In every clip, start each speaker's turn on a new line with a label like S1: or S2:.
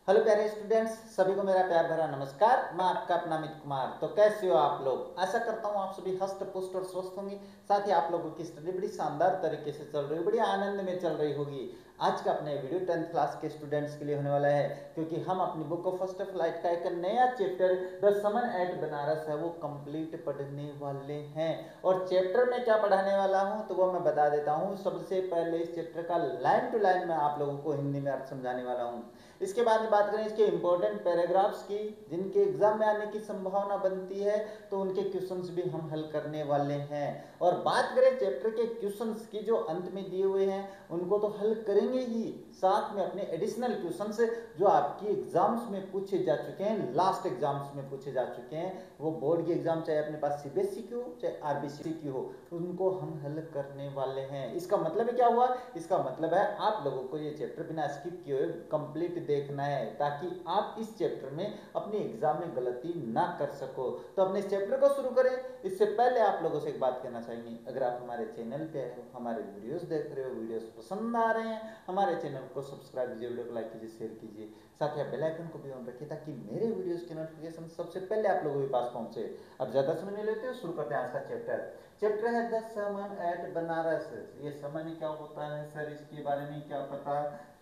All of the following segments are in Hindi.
S1: हेलो प्यारे स्टूडेंट्स, सभी को मेरा प्यार भरा नमस्कार। मैं आपका अपना अमित कुमार। तो कैसे हो आप लोग? आशा करता हूँ आप सभी हष्ट पुष्ट और स्वस्थ होंगे। साथ ही आप लोगों की स्टडी बड़ी शानदार तरीके से चल रही होगी, बड़ी आनंद में चल रही होगी। आज का अपने वीडियो 10th क्लास के स्टूडेंट्स के लिए होने वाला है, क्योंकि हम अपनी book of first of light का एक नया chapter the sermon at Banaras है वो कंप्लीट पढ़ने वाले हैं। और चैप्टर में क्या पढ़ाने वाला हूँ तो वो मैं बता देता हूँ। सबसे पहले इस चैप्टर का लाइन टू लाइन मैं आप लोगों को हिंदी में अर्थ समझाने वाला हूँ। इसके बाद में बात करें इसके इंपॉर्टेंट पैराग्राफ्स की, जिनके एग्जाम में आने की संभावना बनती है, तो उनके क्वेश्चंस भी हम हल करने वाले हैं। और बात करें चैप्टर के क्वेश्चंस की जो अंत में दिए हुए हैं, उनको तो हल करेंगे ही, साथ में अपने एडिशनल क्वेश्चंस जो आपकी एग्जाम्स में पूछे जा चुके हैं, लास्ट एग्जाम्स में पूछे जा चुके हैं, वो बोर्ड की एग्जाम चाहे अपने पास सीबीएसई की हो चाहे आरबीसी की हो, उनको हम हल करने वाले हैं। इसका मतलब क्या हुआ? इसका मतलब है आप लोगों को ये चैप्टर बिना स्किप किए हुए कंप्लीट देखना है, ताकि आप इस चैप्टर में अपनी एग्जाम में गलती ना कर सको। तो अपने इस चैप्टर को शुरू करें इससे पहले आप लोगों से एक बात कहना चाहेंगे, अगर आप हमारे चैनल पे आए हो, हमारे वीडियोस देख रहे हो, वीडियोस पसंद आ रहे हैं, हमारे चैनल को सब्सक्राइब कीजिए, वीडियो को लाइक कीजिए, शेयर कीजिए, साथ ही बेल आइकन को भी ऑन रखिए, ताकि मेरे वीडियोस के नोटिफिकेशन सबसे पहले आप लोगों के पास पहुंचे। अब ज्यादा समय नहीं लेते, शुरू करते हैं आज का चैप्टर। चैप्टर है द समन एट बनारस। ये समन क्या होता है सर, इसके बारे में क्या पता?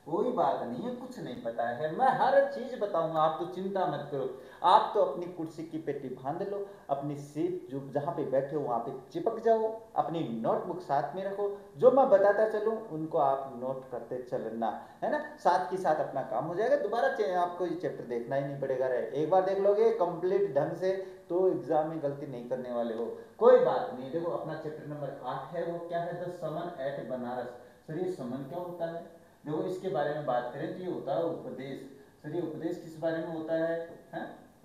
S1: कोई बात नहीं है, कुछ नहीं पता है, मैं हर चीज बताऊंगा, आप तो चिंता मत करो। आप तो अपनी कुर्सी की पेटी बांध लो, अपनी सीट जो जहां पे बैठे हो वहां पे चिपक जाओ, अपनी नोटबुक साथ में रखो, जो मैं बताता चलूं उनको आप नोट करते चलना, है ना। साथ ही साथ अपना काम हो जाएगा, दोबारा आपको ये चैप्टर देखना ही नहीं पड़ेगा। रहे एक बार देख लोगे कंप्लीट ढंग से तो एग्जाम में गलती नहीं करने वाले हो। कोई बात नहीं, देखो अपना चैप्टर नंबर 8 है, वो क्या है? The sermon at Banaras. Sir ये समन क्या होता है? देखो इसके बारे में बात करें तो ये होता है उपदेश। सर ये उपदेश किस बारे में होता है?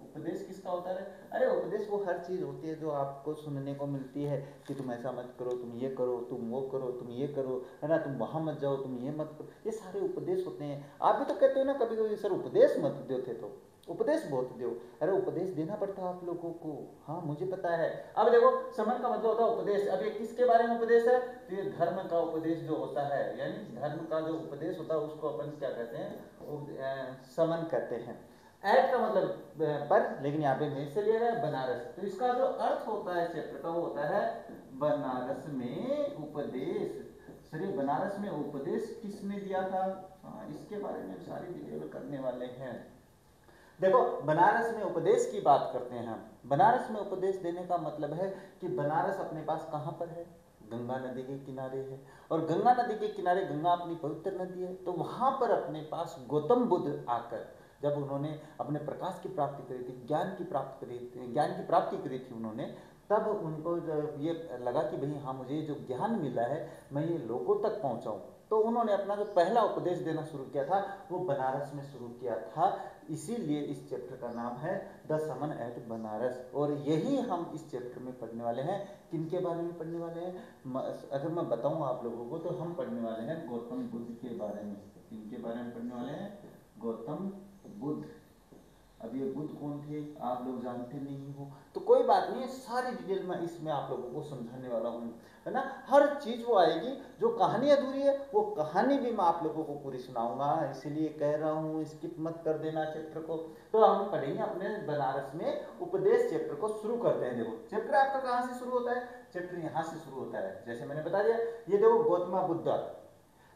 S1: उपदेश किसका होता है? अरे उपदेश वो हर चीज होती है जो आपको सुनने को मिलती है, कि तुम ऐसा मत करो, तुम ये करो, तुम वो करो, तुम ये करो, है ना, तुम वहां मत जाओ, तुम ये मत करो, ये सारे उपदेश होते हैं। आप भी तो कहते हो ना कभी कभी, सर उपदेश मत दो थे तो उपदेश बहुत दो। अरे उपदेश देना पड़ता है आप लोगों को, हाँ मुझे पता है। अब देखो समन का मतलब होता है उपदेश। अब ये किसके बारे में उपदेश है? तो ये धर्म का उपदेश जो होता है, यानी धर्म का जो उपदेश होता है उसको अपन क्या कहते हैं? समन कहते हैं। एट का मतलब पर, लेकिन यहाँ पे में से लिया गया बनारस, तो इसका जो अर्थ होता है चैप्टर का वो होता है बनारस में उपदेश। सर ये बनारस में उपदेश किसने दिया था? हाँ इसके बारे में सारी डिटेल करने वाले हैं। देखो बनारस में उपदेश की बात करते हैं हम। बनारस में उपदेश देने का मतलब है कि बनारस अपने पास कहाँ पर है? गंगा नदी के किनारे है। और गंगा नदी के किनारे, गंगा अपनी पवित्र नदी है, तो वहां पर अपने पास गौतम बुद्ध आकर जब उन्होंने अपने प्रकाश की प्राप्ति करी थी, ज्ञान की प्राप्ति करी थी उन्होंने, तब उनको जब ये लगा कि भाई हाँ मुझे जो ज्ञान मिला है मैं ये लोगों तक पहुंचाऊं, तो उन्होंने अपना जो पहला उपदेश देना शुरू किया था वो बनारस में शुरू किया था। इसीलिए इस चैप्टर का नाम है द समन एट बनारस। और यही हम इस चैप्टर में पढ़ने वाले हैं। किनके बारे में पढ़ने वाले हैं? अगर मैं बताऊं आप लोगों को तो हम पढ़ने वाले हैं गौतम बुद्ध के बारे में। किनके बारे में पढ़ने वाले हैं? गौतम बुद्ध। अब ये बुद्ध कौन थे आप लोग जानते नहीं हो, तो कोई बात नहीं है, सारी डिटेल मैं इसमें आप लोगों को समझाने वाला हूँ, है ना। हर चीज वो आएगी, जो कहानी अधूरी है वो कहानी भी मैं आप लोगों को पूरी सुनाऊंगा, इसीलिए कह रहा हूँ स्किप मत कर देना चैप्टर को। तो हम पढ़ेंगे अपने बनारस में उपदेश चैप्टर को शुरू करते हैं। देखो चैप्टर आपका कहाँ से शुरू होता है? चैप्टर यहाँ से शुरू होता है, जैसे मैंने बता दिया। ये देखो गौतम बुद्ध,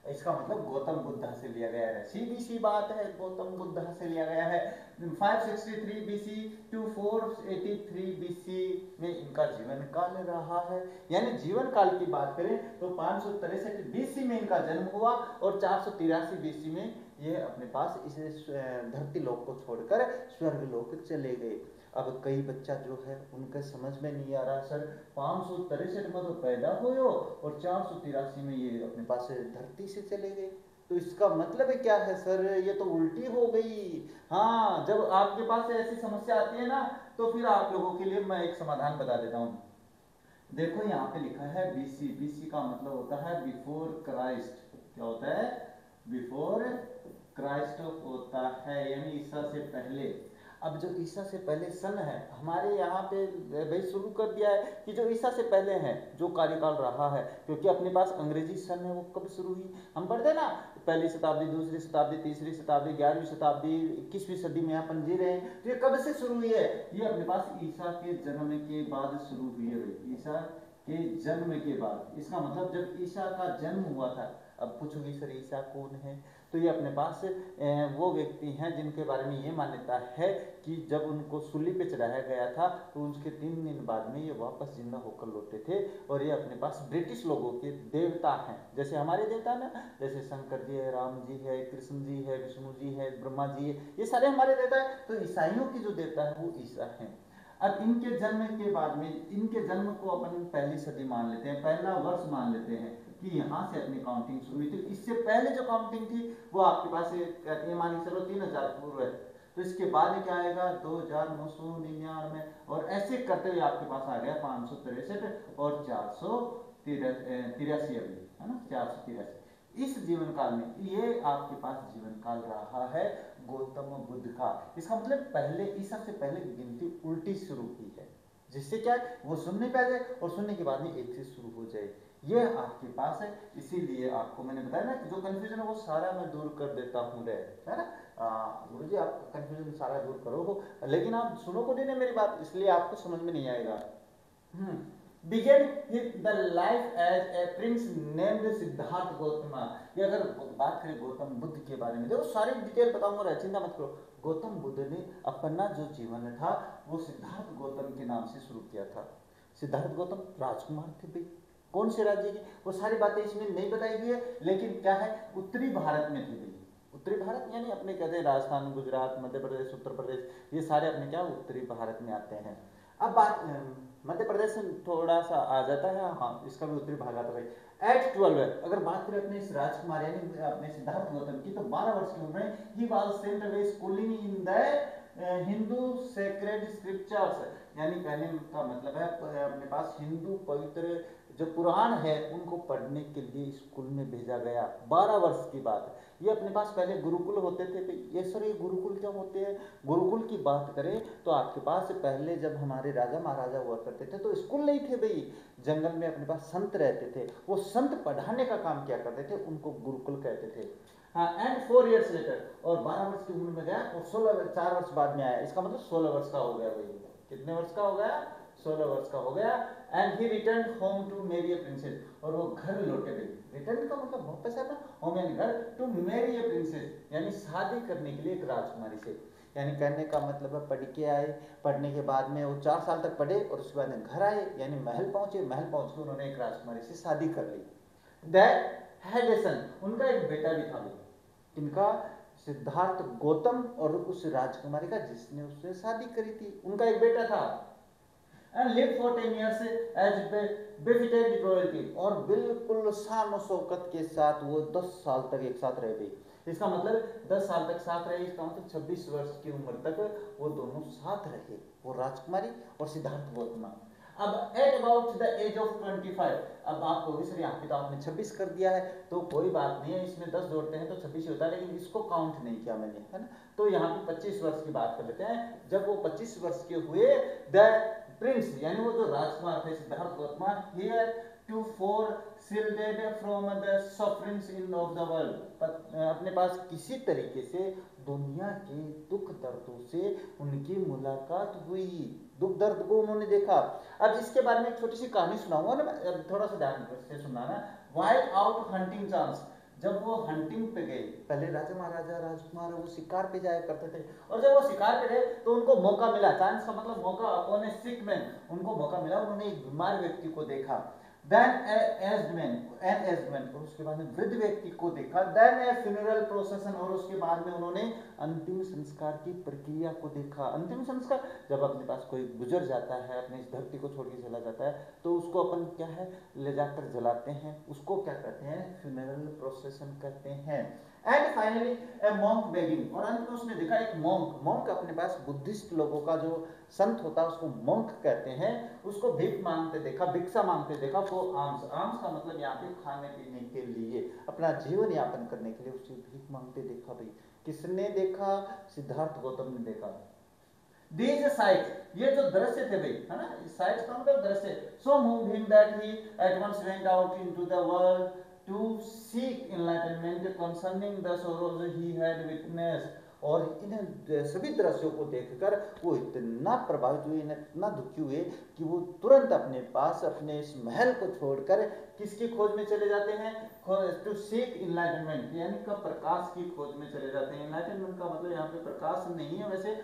S1: इसका मतलब गौतम बुद्ध से लिया गया है, सीधी सी बात है, गौतम बुद्ध से लिया गया है। 563 बीसी टू 483 बीसी में इनका जीवन काल रहा है। यानी जीवन काल की बात करें तो 563 बीसी में इनका जन्म हुआ और 483 बीसी में ये अपने पास इस धरती लोक को छोड़कर स्वर्ग लोक चले गए। अब कई बच्चा जो है उनके समझ में नहीं आ रहा, सर 563 में तो पैदा हुए हो और 483 में ये अपने पास धरती से चले गए, तो इसका मतलब क्या है सर? ये तो उल्टी हो गई। हाँ जब आपके पास ऐसी समस्या आती है ना, तो फिर आप लोगों के लिए मैं एक समाधान बता देता हूँ। देखो यहाँ पे लिखा है बीसी। बीसी का मतलब होता है बिफोर क्राइस्ट। क्या होता है? बिफोर क्राइस्ट होता है, यानी ईसा से पहले। अब जो ईसा से पहले सन है, हमारे यहाँ पे भाई शुरू कर दिया है कि जो ईसा से पहले है जो कार्यकाल रहा है, क्योंकि अपने पास अंग्रेजी सन है वो कब शुरू हुई, हम पढ़ते ना, पहली शताब्दी, दूसरी शताब्दी, तीसरी शताब्दी, 11वीं शताब्दी, 21वीं सदी में अपन जी रहे हैं। तो ये कब से शुरू हुई है, ये अपने पास ईसा के जन्म के बाद शुरू हुई है भाई, ईसा के जन्म के बाद। इसका मतलब जब ईसा का जन्म हुआ था, अब पूछोगे सर ईसा कौन है, तो ये अपने पास वो व्यक्ति हैं जिनके बारे में ये मान्यता है कि जब उनको सूली पे चढ़ाया गया था तो उसके 3 दिन बाद में ये वापस जिंदा होकर लौटे थे। और ये अपने पास ब्रिटिश लोगों के देवता हैं, जैसे हमारे देवता ना, जैसे शंकर जी है, राम जी है, कृष्ण जी है, विष्णु जी है, ब्रह्मा जी है, ये सारे हमारे देवता है। तो ईसाइयों की जो देवता है वो ईसा है। अब इनके जन्म के बाद में, इनके जन्म को अपन पहली सदी मान लेते हैं, पहला वर्ष मान लेते हैं कि यहाँ से अपनी काउंटिंग शुरू हुई थी। इससे पहले जो काउंटिंग थी वो आपके पास कहते हैं मान के चलो 3000 पूर्व है, तो इसके बाद क्या आएगा 2999, और ऐसे करते हुए आपके पास आ गया 563 और 483 अभी है ना, 483। इस जीवन काल में ये आपके पास जीवन काल रहा है गौतम बुद्ध का। इसका मतलब पहले ईसा से पहले गिनती उल्टी शुरू की है, जिससे क्या है वो सुन नहीं पाए और सुनने के बाद में एक से शुरू हो जाए, ये आपके पास है। इसीलिए आपको मैंने बताया ना कि जो कंफ्यूजन है वो सारा मैं दूर कर देता हूँ, है ना। गुरु जी आप कंफ्यूजन सारा दूर करो हो, लेकिन आप सुनो को नहीं मेरी बात, इसलिए आपको समझ में नहीं आएगा। Began the life as a prince named Siddharth Gautam. ये अगर बात करें गौतम बुद्ध के बारे में, देखो सारी डिटेल बताऊंगा, चिंता मत करो। गौतम बुद्ध ने अपना जो जीवन था वो सिद्धार्थ गौतम के नाम से शुरू किया था। सिद्धार्थ गौतम राजकुमार थे भाई, कौन से राज्य की, वो सारी बातें इसमें नहीं बताई गई है, लेकिन क्या है उत्तरी भारत में थे भाई। उत्तरी भारत यानी अपने कहते हैं राजस्थान, गुजरात, मध्य प्रदेश, उत्तर प्रदेश, ये सारे अपने क्या उत्तरी भारत में आते हैं। अब बात मध्य प्रदेश से थोड़ा सा आ जाता है, हाँ इसका भी उत्तरी भाग आता है। एट 12 अगर बात करें अपने इस राजकुमार यानी अपने सिद्धार्थ गौतम की, तो 12 वर्ष की उम्र में he was sent away schooling in the Hindu sacred scriptures, यानी कहने का मतलब है अपने पास हिंदू पवित्र जो पुराण है उनको पढ़ने के लिए स्कूल में भेजा गया। 12 वर्ष की बात। ये अपने पास पहले गुरुकुल होते थे, ये सर ये गुरुकुल क्या होते हैं, गुरुकुल की बात करें तो आपके पास पहले जब हमारे राजा महाराजा हुआ करते थे तो स्कूल नहीं थे भाई, जंगल में अपने पास संत रहते थे, वो संत पढ़ाने का काम क्या करते थे, उनको गुरुकुल कहते थे। हाँ, एंड 4 years लेटर, और 12 वर्ष की उम्र में गया और 4 वर्ष बाद में आया, इसका मतलब 16 वर्ष का हो गया भाई। कितने वर्ष का हो गया, 16 वर्ष का हो गया। And he return home to marry a princess, और वो घर लौटे गए। रिटर्न का मतलब वापस आना, होम यानी घर, टू मैरी अ प्रिंसेस यानी शादी करने के लिए एक राजकुमारी से, यानी कहने का मतलब है पढ़ के आए, पढ़ने के बाद में वो 4 साल तक पढ़े और उसके बाद में घर आए, यानी महल पहुंचे, महल पहुंच के उन्होंने एक राजकुमारी से शादी कर ली। दैट हैड ए सन, उनका एक बेटा भी था, इनका सिद्धार्थ गौतम और उस राजकुमारी का जिसने उससे शादी करी थी, उनका एक बेटा था। And live for 10 years as befitted royalty, और बिल्कुल शान और शौकत के साथ वो 10 साल तक एक साथ रह गई। इसका मतलब 10 साल तक साथ रहे, इसका मतलब 26 वर्ष की उम्र तक वो दोनों साथ रहे, वो राजकुमारी और सिद्धार्थ गौतम। अब at about the age of 25, अब आपको सर यहाँ पे तो आपने 26 कर दिया है, तो कोई बात नहीं है, इसमें 10 जोड़ते हैं तो 26 ही होता है, लेकिन इसको काउंट नहीं किया मैंने, है ना। तो यहाँ पे 25 वर्ष की बात कर लेते हैं। जब वो 25 वर्ष के हुए, द प्रिंस यानी वो जो राजकुमार थे Siddhartha Gautam, heretofore shielded from the sufferings in of the world, अपने पास किसी तरीके से दुनिया के दुख दर्दों से उनकी मुलाकात हुई, दुख दर्द को उन्होंने देखा। अब इसके बारे में एक छोटी सी कहानी सुनाऊंगा ना, थोड़ा सा ध्यान से सुनना ना। वाइल्ड आउट हंटिंग चांस, जब वो हंटिंग पे गए, पहले राजा महाराजा राजकुमार वो शिकार पे जाया करते थे, और जब वो शिकार पे गए तो उनको मौका मिला, चांस का मतलब मौका, अपॉन ए सिक मैन, उनको मौका मिला, उन्होंने एक बीमार व्यक्ति को देखा। Then an aged man, और उसके बाद में वृद्ध व्यक्ति को देखा। Then a funeral procession, और उसके बाद में उन्होंने अंतिम संस्कार की प्रक्रिया को देखा। अंतिम संस्कार, जब अपने पास कोई गुजर जाता है, अपने इस धरती को छोड़ के चला जाता है, तो उसको अपन क्या है ले जाकर जलाते हैं, उसको क्या कहते हैं, फ्यूनरल प्रोसेशन कहते हैं। And finally A monk begging, और अंत में उसने देखा एक मॉन्क, मॉन्क अपने पास बुद्धिस्ट लोगों का जो संत होता है उसको मॉन्क कहते हैं, उसको भीख मांगते देखा, भिक्षा मांगते देखा। तो आर्म्स, आर्म्स का मतलब यहाँ पे खाने पीने के लिए, अपना जीवन यापन करने के लिए उससे भीख मांगते देखा। भाई किसने देखा, सिद्धार्थ गौतम ने देखा। दीज साइट्स, ये जो दृश्य थे भाई, है ना, साइट्स का मतलब दृश्य, so moved him that he at once went out into the world to seek enlightenment concerning the sorrows he had witnessed. और इन सभी दृश्यों को देखकर वो इतना प्रभावित हुए, इतना दुखी हुए कि वो तुरंत अपने पास अपने इस महल को छोड़कर किसकी खोज में चले जाते हैं, टू सीक इनलाइटनमेंट, यानी कि प्रकाश की खोज में चले जाते हैं। इनलाइटनमेंट का मतलब यहाँ पे प्रकाश नहीं है, वैसे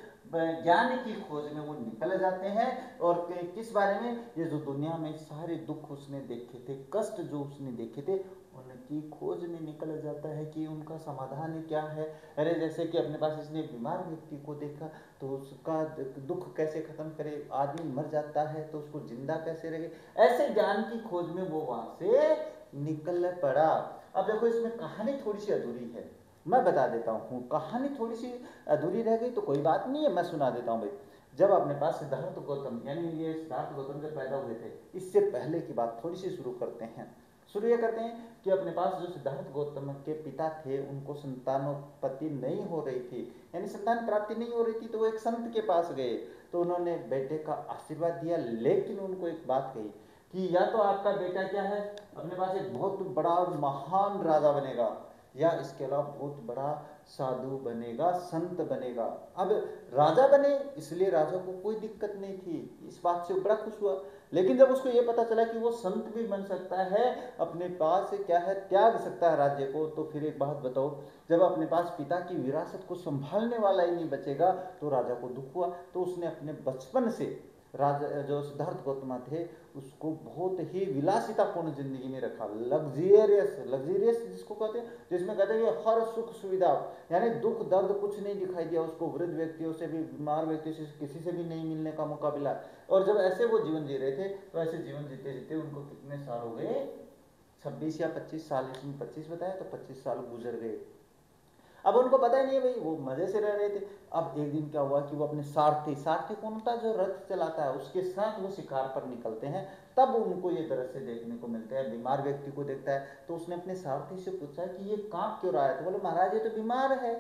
S1: ज्ञान की खोज में वो निकल जाते हैं। और किस बारे में, ये जो दुनिया में सारे दुख उसने देखे थे, कष्ट जो उसने देखे थे, उनकी खोज में निकल जाता है कि उनका समाधान क्या है। अरे जैसे कि अपने पास इसने बीमार व्यक्ति को देखा तो उसका दुख कैसे खत्म करे, आदमी मर जाता है तो उसको जिंदा कैसे रखे, ऐसे ज्ञान की खोज में वो वहां से निकल पड़ा। अब देखो इसमें कहानी थोड़ी सी अधूरी है, मैं बता देता हूँ, कहानी थोड़ी सी अधूरी रह गई तो कोई बात नहीं है, मैं सुना देता हूँ भाई। जब अपने पास सिद्धार्थ गौतम, यानी ये सिद्धार्थ गौतम जब पैदा हुए थे, इससे पहले की बात थोड़ी सी शुरू करते हैं। शुरू ये करते हैं कि अपने पास जो सिद्धार्थ गौतम के पिता थे उनको संतानोत्पत्ति नहीं हो रही थी, यानी संतान प्राप्ति नहीं हो रही थी, तो वो एक संत के पास गए, तो उन्होंने बेटे का आशीर्वाद दिया, लेकिन उनको एक बात कही कि या तो आपका बेटा क्या है, अपने पास एक बहुत बड़ा महान राजा बनेगा, या इसके अलावा बहुत बड़ा साधु बनेगा, संत बनेगा। अब राजा बने, इसलिए राजा को कोई दिक्कत नहीं थी, इस बात से बड़ा खुश हुआ। लेकिन जब उसको ये पता चला कि वो संत भी बन सकता है, अपने पास क्या है त्याग सकता है राज्य को, तो फिर एक बात बताओ, जब अपने पास पिता की विरासत को संभालने वाला ही नहीं बचेगा तो राजा को दुख हुआ। तो उसने अपने बचपन से राजा जो सिद्धार्थ गौतम थे उसको बहुत ही विलासितापूर्ण जिंदगी में रखा, लग्जरियस, लग्जरियस जिसको कहते हैं, जिसमें कहते हैं हर सुख सुविधा, यानी दुख दर्द कुछ नहीं दिखाई दिया उसको, वृद्ध व्यक्तियों से भी, बीमार व्यक्तियों से, किसी से भी नहीं मिलने का मौका मिला। और जब ऐसे वो जीवन जी रहे थे, तो ऐसे जीवन जीते जीते उनको कितने साल हो गए, 26 या 25 साल, इसमें 25 बताया तो 25 साल गुजर गए। अब उनको पता ही नहीं है भाई, वो मजे से रह रहे थे। अब एक दिन क्या हुआ कि वो अपने सारथी, सारथी कौन होता है, जो रथ चलाता है, उसके साथ वो शिकार पर निकलते हैं, तब उनको ये दृश्य देखने को मिलते हैं। बीमार व्यक्ति को देखता है तो उसने अपने सारथी से पूछा कि ये कांप क्यों रहा है, तो बोले महाराज ये तो बीमार है,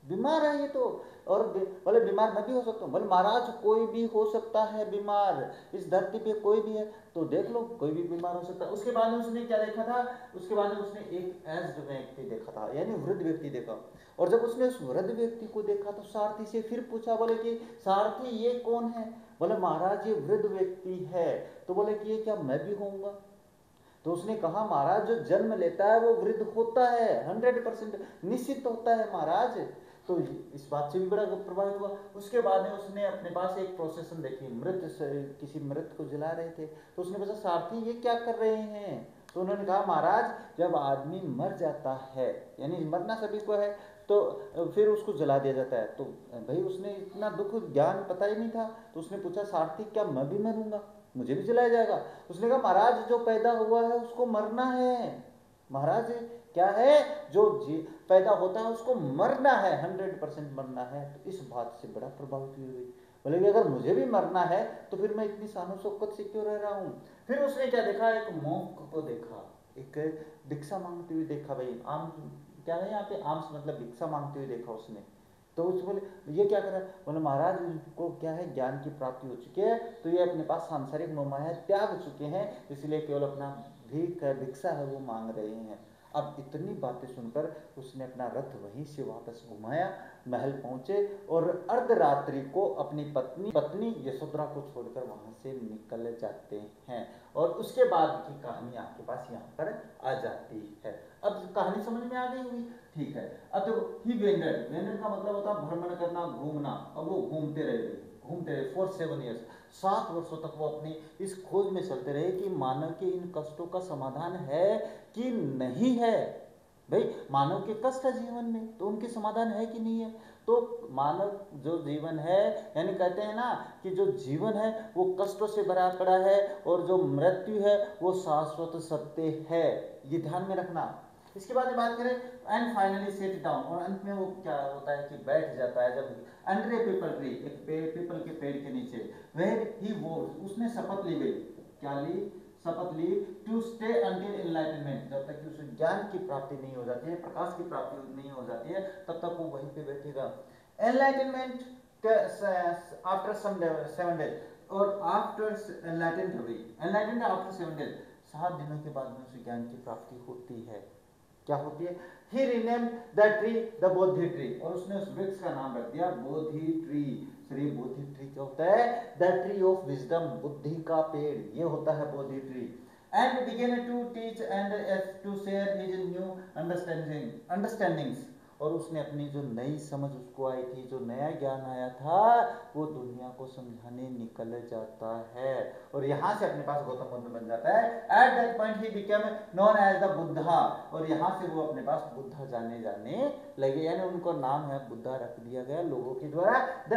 S1: बीमार है ये तो। और बोले बीमार मैं भी हो सकता हूँ, बोले महाराज कोई भी हो सकता है बीमार, इस धरती पे कोई भी है, तो देख लो कोई भी बीमार हो सकता है। उसके बाद में उसने क्या देखा था, उसके बाद में उसने एक एज्ड व्यक्ति देखा था, यानी वृद्ध व्यक्ति देखा। और जब उसने उस वृद्ध व्यक्ति को देखा तो सारथी से फिर पूछा, बोले कि सारथी ये कौन है, बोले महाराज ये वृद्ध व्यक्ति है। तो बोले कि ये क्या मैं भी होऊंगा, तो उसने कहा महाराज जो जन्म लेता है वो वृद्ध होता है, 100% निश्चित होता है महाराज। तो इस बात से भी बड़ा प्रभावित हुआ। उसके बाद में उसने अपने पास एक प्रोसेसन देखी, मृत किसी मृत को जला रहे थे, तो उसने पूछा सारथी ये क्या कर रहे हैं, तो उन्होंने कहा महाराज जब आदमी मर जाता है, यानी मरना सभी को है, तो फिर उसको जला दिया जाता है। तो भाई उसने इतना दुख ज्ञान पता ही नहीं था, तो उसने पूछा सारथी क्या मैं भी मरूंगा, मुझे भी जलाया जाएगा। उसने कहा महाराज जो पैदा हुआ है उसको मरना है, महाराज क्या है जो पैदा होता है उसको मरना है, 100% मरना है। तो इस बात से बड़ा प्रभावित हुई, बोले कि अगर मुझे भी मरना है तो फिर मैं इतनी शानो शौकत से क्यों रह रहा हूँ। फिर उसने क्या देखा, एक मोंक को देखा, एक भिक्षा मांगते हुए देखा, भाई आम क्या है यहाँ पे, आम्स मतलब भिक्षा मांगते हुए देखा उसने। तो उस बोले ये क्या कर रहा है, बोले महाराज इनको क्या है ज्ञान की प्राप्ति हो चुकी है, तो ये अपने पास सांसारिक मोहमाया त्याग चुके हैं, इसलिए केवल अपना भीख है, भिक्षा है वो मांग रहे हैं। अब इतनी बातें सुनकर उसने अपना रथ वहीं से वापस घुमाया, महल पहुंचे और अर्धरात्रि को अपनी पत्नी यशोधरा को छोड़कर वहां से निकल जाते हैं। और उसके बाद की कहानी आपके पास यहाँ पर आ जाती है। अब कहानी समझ में आ गई हुई, ठीक है। अब देखो ही वेंडर, वेंडर का मतलब होता है भ्रमण करना, घूमना। अब वो घूमते रहे फॉर 7 ईयर्स, 7 वर्षों तक वो अपनी इस खोज में चलते रहे कि मानव के इन कष्टों का समाधान है कि नहीं है। भाई मानव के कष्ट है जीवन में, तो उनके समाधान है कि नहीं है। तो मानव जो जीवन है, यानी कहते हैं ना कि जो जीवन है वो कष्टों से भरा पड़ा है, और जो मृत्यु है वो शाश्वत सत्य है, ये ध्यान में रखना। इसके बाद बात करें एंड फाइनली सेट डाउन, और अंत में वो क्या होता है कि बैठ जाता है, जब अंडर ए पीपल ट्री, एक पीपल के पेड़ के नीचे, वेयर ही वोज, उसने शपथ ली, गई क्या ली, शपथ ली, टू स्टे अंटिल एनलाइटनमेंट, जब तक कि उसे ज्ञान की प्राप्ति नहीं हो जाती है, प्रकाश की प्राप्ति नहीं हो जाती है, तब तक वो वहीं पे बैठेगा। एनलाइटनमेंट आफ्टर सम 7 days, और आफ्टर एनलाइटेंड हुई, एनलाइटेंड आफ्टर 7 days, 7 दिनों के बाद में उसे ज्ञान की प्राप्ति होती है। क्या होती है? He renamed the tree the Bodhi tree, और उसने उस वृक्ष का नाम रख दिया बोधि ट्री। श्री बोधि ट्री क्या होता है? द ट्री ऑफ विजडम, बुद्धि का पेड़, ये होता है Bodhi tree. And began to teach and to share his new understandings, और उसने अपनी जो नई समझ उसको आई थी, जो नया ज्ञान आया था, वो दुनिया को समझाने निकल जाता है। और यहाँ से अपने पास गौतम बुद्ध बन जाता है। At that point he became known as the Buddha, और यहाँ से वो अपने पास बुद्धा जाने लगे, यानी उनको नाम है बुद्धा रख दिया गया लोगों के द्वारा। द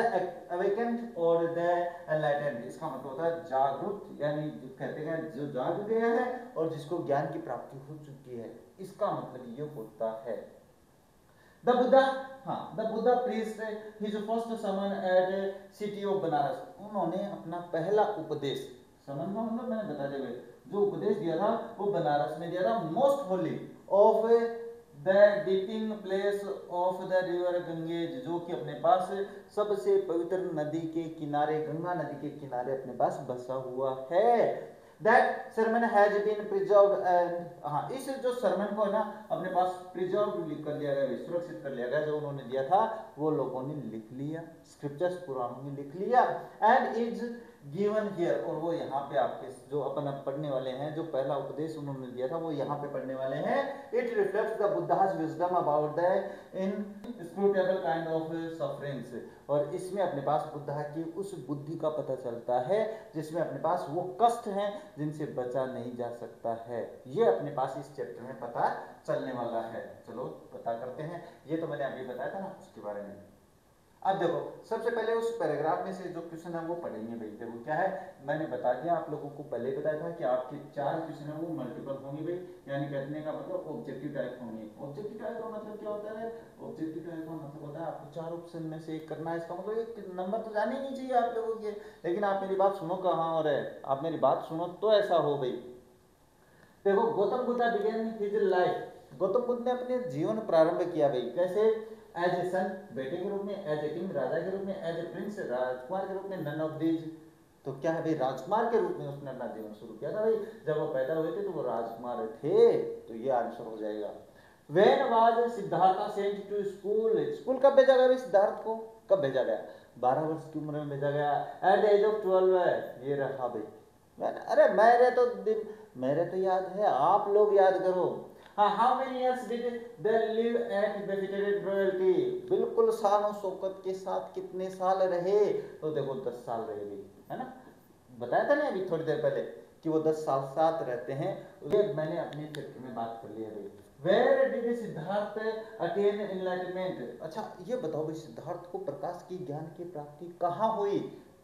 S1: अवेकेंड और द एनलाइटेंड, इसका मतलब होता है जागरूक, यानी कहते हैं जो जाग गया है और जिसको ज्ञान की प्राप्ति हो चुकी है, इसका मतलब ये होता है। The Buddha, हाँ, the Buddha preached his first sermon at city of Banaras. उन्होंने अपना पहला उपदेश, समन का मतलब मैंने बता दिया, जो उपदेश दिया था वो बनारस में दिया था। Most Holi of the dipping place of the river Ganges, जो कि अपने पास सबसे पवित्र नदी के किनारे, गंगा नदी के किनारे अपने पास बसा हुआ है। That sermon has been preserved and, हाँ, इस जो sermon को है ना अपने पास preserved कर लिया गया, सुरक्षित कर लिया गया। जो उन्होंने दिया था वो लोगों ने लिख लिया, स्क्रिप्चर्स पुराणों में लिख लिया। एंड इज गिवन हियर, और वो यहाँ पे आपके जो अपन अब पढ़ने वाले हैं, जो पहला उपदेश उन्होंने दिया था वो यहाँ पे पढ़ने वाले हैं। It reflects the Buddha's wisdom about the inscrutable kind of sufferings, और इसमें अपने पास बुद्धा की उस बुद्धि का पता चलता है जिसमें अपने पास वो कष्ट हैं जिनसे बचा नहीं जा सकता है। ये अपने पास इस चैप्टर में पता चलने वाला है। चलो पता करते हैं। ये तो मैंने अभी बताया था ना उसके बारे में। अब देखो, सबसे पहले उस पैराग्राफ में से जो क्वेश्चन है वो पढ़ेंगे भाई। देखो क्या है, मैंने बता दिया आप लोगों को, पहले ही बताया था कि आपके 4 क्वेश्चन है वो मल्टीपल होंगे भाई, यानी कहने का मतलब ऑब्जेक्टिव टाइप होंगे। ऑब्जेक्टिव टाइप का मतलब क्या होता है? ऑब्जेक्टिव टाइप का मतलब होता है आपको 4 ऑप्शन में से एक करना है। इसका मतलब एक नंबर तो जाने ही नहीं चाहिए आप लोगों के, लेकिन आप मेरी बात सुनो कहाँ, और आप मेरी बात सुनो तो ऐसा हो भाई। देखो, Gautam Buddha begin his life, Gautam Buddha ने अपने जीवन प्रारंभ किया भाई। कैसे? एज ए सन, बेटे के रूप में, एज ए किंग, राजा के रूप में, एज ए प्रिंस, राजकुमार के रूप में, नन ऑफ दीज, तो क्या है भाई, राजकुमार के रूप में उसने अपना जीवन शुरू किया था भाई। जब वो पैदा हुए थे तो वो राजकुमार थे, तो ये आंसर हो जाएगा। When was Siddhartha sent to school, school कब भेजा गया भाई सिद्धार्थ को? कब भेजा गया? 12 वर्ष की उम्र में भेजा गया। एट द एज ऑफ 12 है, ये रहा भाई। अरे मेरे तो याद है, आप लोग याद करो। हाँ, how many years did they live at befitted royalty, बिल्कुल शान और शौकत के साथ कितने साल रहे? तो देखो 10 साल रहे भी, है ना, बताया था ना अभी थोड़ी देर पहले कि वो 10 साल साथ रहते हैं। ये मैंने अपने चैप्टर में बात कर ली है भाई। Where did Siddhartha attain enlightenment, अच्छा ये बताओ भाई, सिद्धार्थ को प्रकाश की ज्ञान की प्राप्ति कहाँ हुई?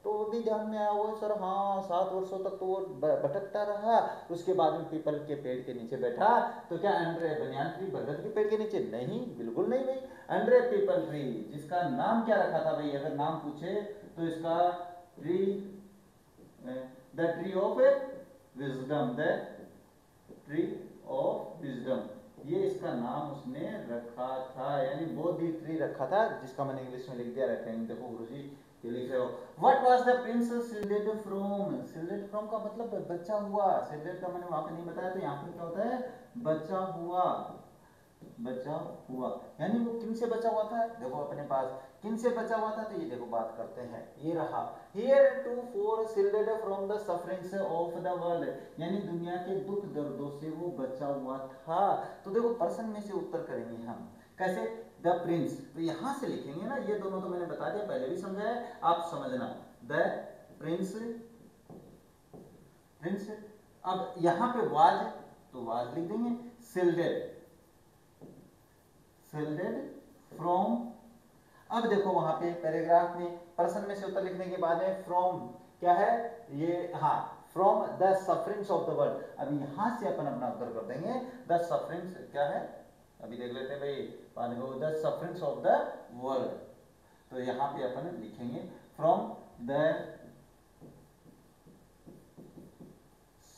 S1: तो वो भी ध्यान में आया हुआ सर, हाँ 7 वर्षों तक तो वो भटकता रहा, उसके बाद में पीपल के पेड़ के नीचे बैठा। तो क्या अंडर बनियान ट्री, बरगद के पेड़ के नीचे? नहीं, बिल्कुल नहीं भाई। अंडर पीपल ट्री, जिसका नाम क्या रखा था भाई? अगर नाम पूछे तो इसका tree, the tree of wisdom, the tree of wisdom, ये इसका नाम उसने रखा था, यानी बोधि ट्री रखा था, जिसका मैंने इंग्लिश में लिख दिया, रखेंगे देखो गुरुजी ये लिख रहे हो। What was the prince shielded from, shielded from का मतलब बचा हुआ, शिल्डेड का मैंने वहां पे नहीं बताया, तो यहाँ पे क्या होता है? बचा हुआ, बचा हुआ, यानी वो किन से बचा हुआ था? देखो अपने पास किन से बचा हुआ था, तो ये देखो बात करते हैं, ये रहा। Heretofore shielded from the sufferings of the world, यानी दुनिया के दुख दर्दों से वो बचा हुआ था। तो देखो प्रश्न में से उत्तर करेंगे हम, कैसे? द प्रिंस, तो यहां से लिखेंगे ना, ये दोनों तो मैंने बता दिया, पहले भी समझाया, आप समझना। द प्रिंस, प्रिंस, अब यहां पे वाज, तो वाज लिख देंगे। शिल्डेड, शिल्डेड फ्रॉम, अब देखो वहां पे पैराग्राफ में प्रश्न में से उत्तर लिखने के बाद में फ्रॉम क्या है ये, हाँ, from the sufferings of the world. अब यहां से अपन अपना उत्तर कर देंगे। द सफरिंग्स क्या है, अभी देख लेते हैं भाई, the sufferings of the world, तो यहां पे अपन लिखेंगे फ्रॉम द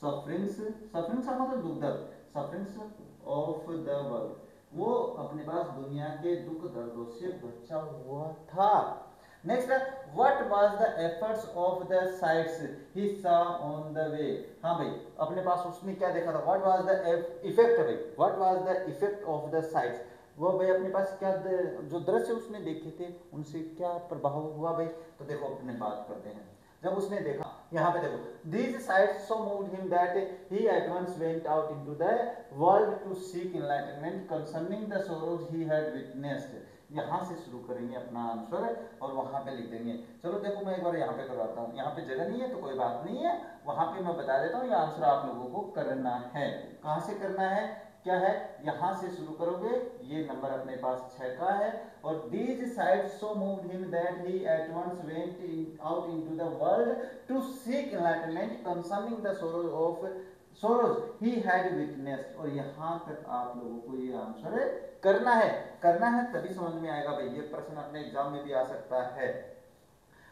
S1: सफरिंग्स, सफरिंग्स का मतलब दुख दर्द, सफरिंग्स ऑफ द वर्ल्ड, वो अपने पास दुनिया के दुख दर्दों से बचा हुआ था। नेक्स्ट है what was the efforts of the sites he saw on the way. हाँ भाई, अपने पास उसने क्या देखा था, व्हाट वाज द इफेक्ट भाई, what was the effect of the sites, वो भाई अपने पास क्या जो दृश्य उसने देखे थे उनसे क्या प्रभाव हुआ भाई। तो देखो अपने बात करते हैं, जब उसने देखा, यहाँ पे देखो these sights so moved him that he at once went out into the world to seek enlightenment concerning the sorrows he had witnessed। यहाँ से शुरू करेंगे अपना आंसर और वहां पे लिख देंगे। चलो देखो मैं एक बार यहाँ पे करवाता हूँ, यहाँ पे जगह नहीं है तो कोई बात नहीं है, वहां पे मैं बता देता हूँ, ये आंसर आप लोगों को करना है। कहाँ से करना है, क्या है, यहां से शुरू करोगे, ये नंबर अपने पास 6 का है। और these sights so moved him that he at once went out into the world to seek enlightenment concerning the sorrows he had witnessed। और यहां तक आप लोगों को ये आंसर करना है, करना है तभी समझ में आएगा भाई, ये प्रश्न अपने एग्जाम में भी आ सकता है।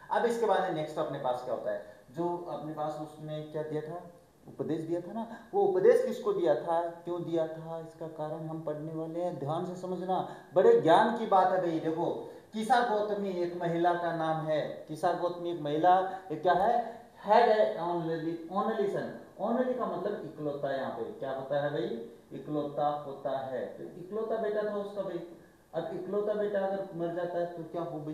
S1: अब इसके बाद नेक्स्ट अपने पास क्या होता है, जो अपने पास उसने क्या दिया था, उपदेश दिया था ना, वो उपदेश किसको दिया था, क्यों दिया था, इसका कारण हम पढ़ने वाले हैं, ध्यान से समझना, बड़े ज्ञान की बात है भाई। देखो किसा गौतमी एक महिला का नाम है, किसा गौतमी एक महिला क्या है, हैड ओनली सन, ओनली का मतलब इकलौता, यहाँ पे क्या होता है भाई, इकलौता होता है, तो इकलौता बेटा था उसका भाई। अब इकलौता बेटा अगर मर जाता है तो क्या हो भाई,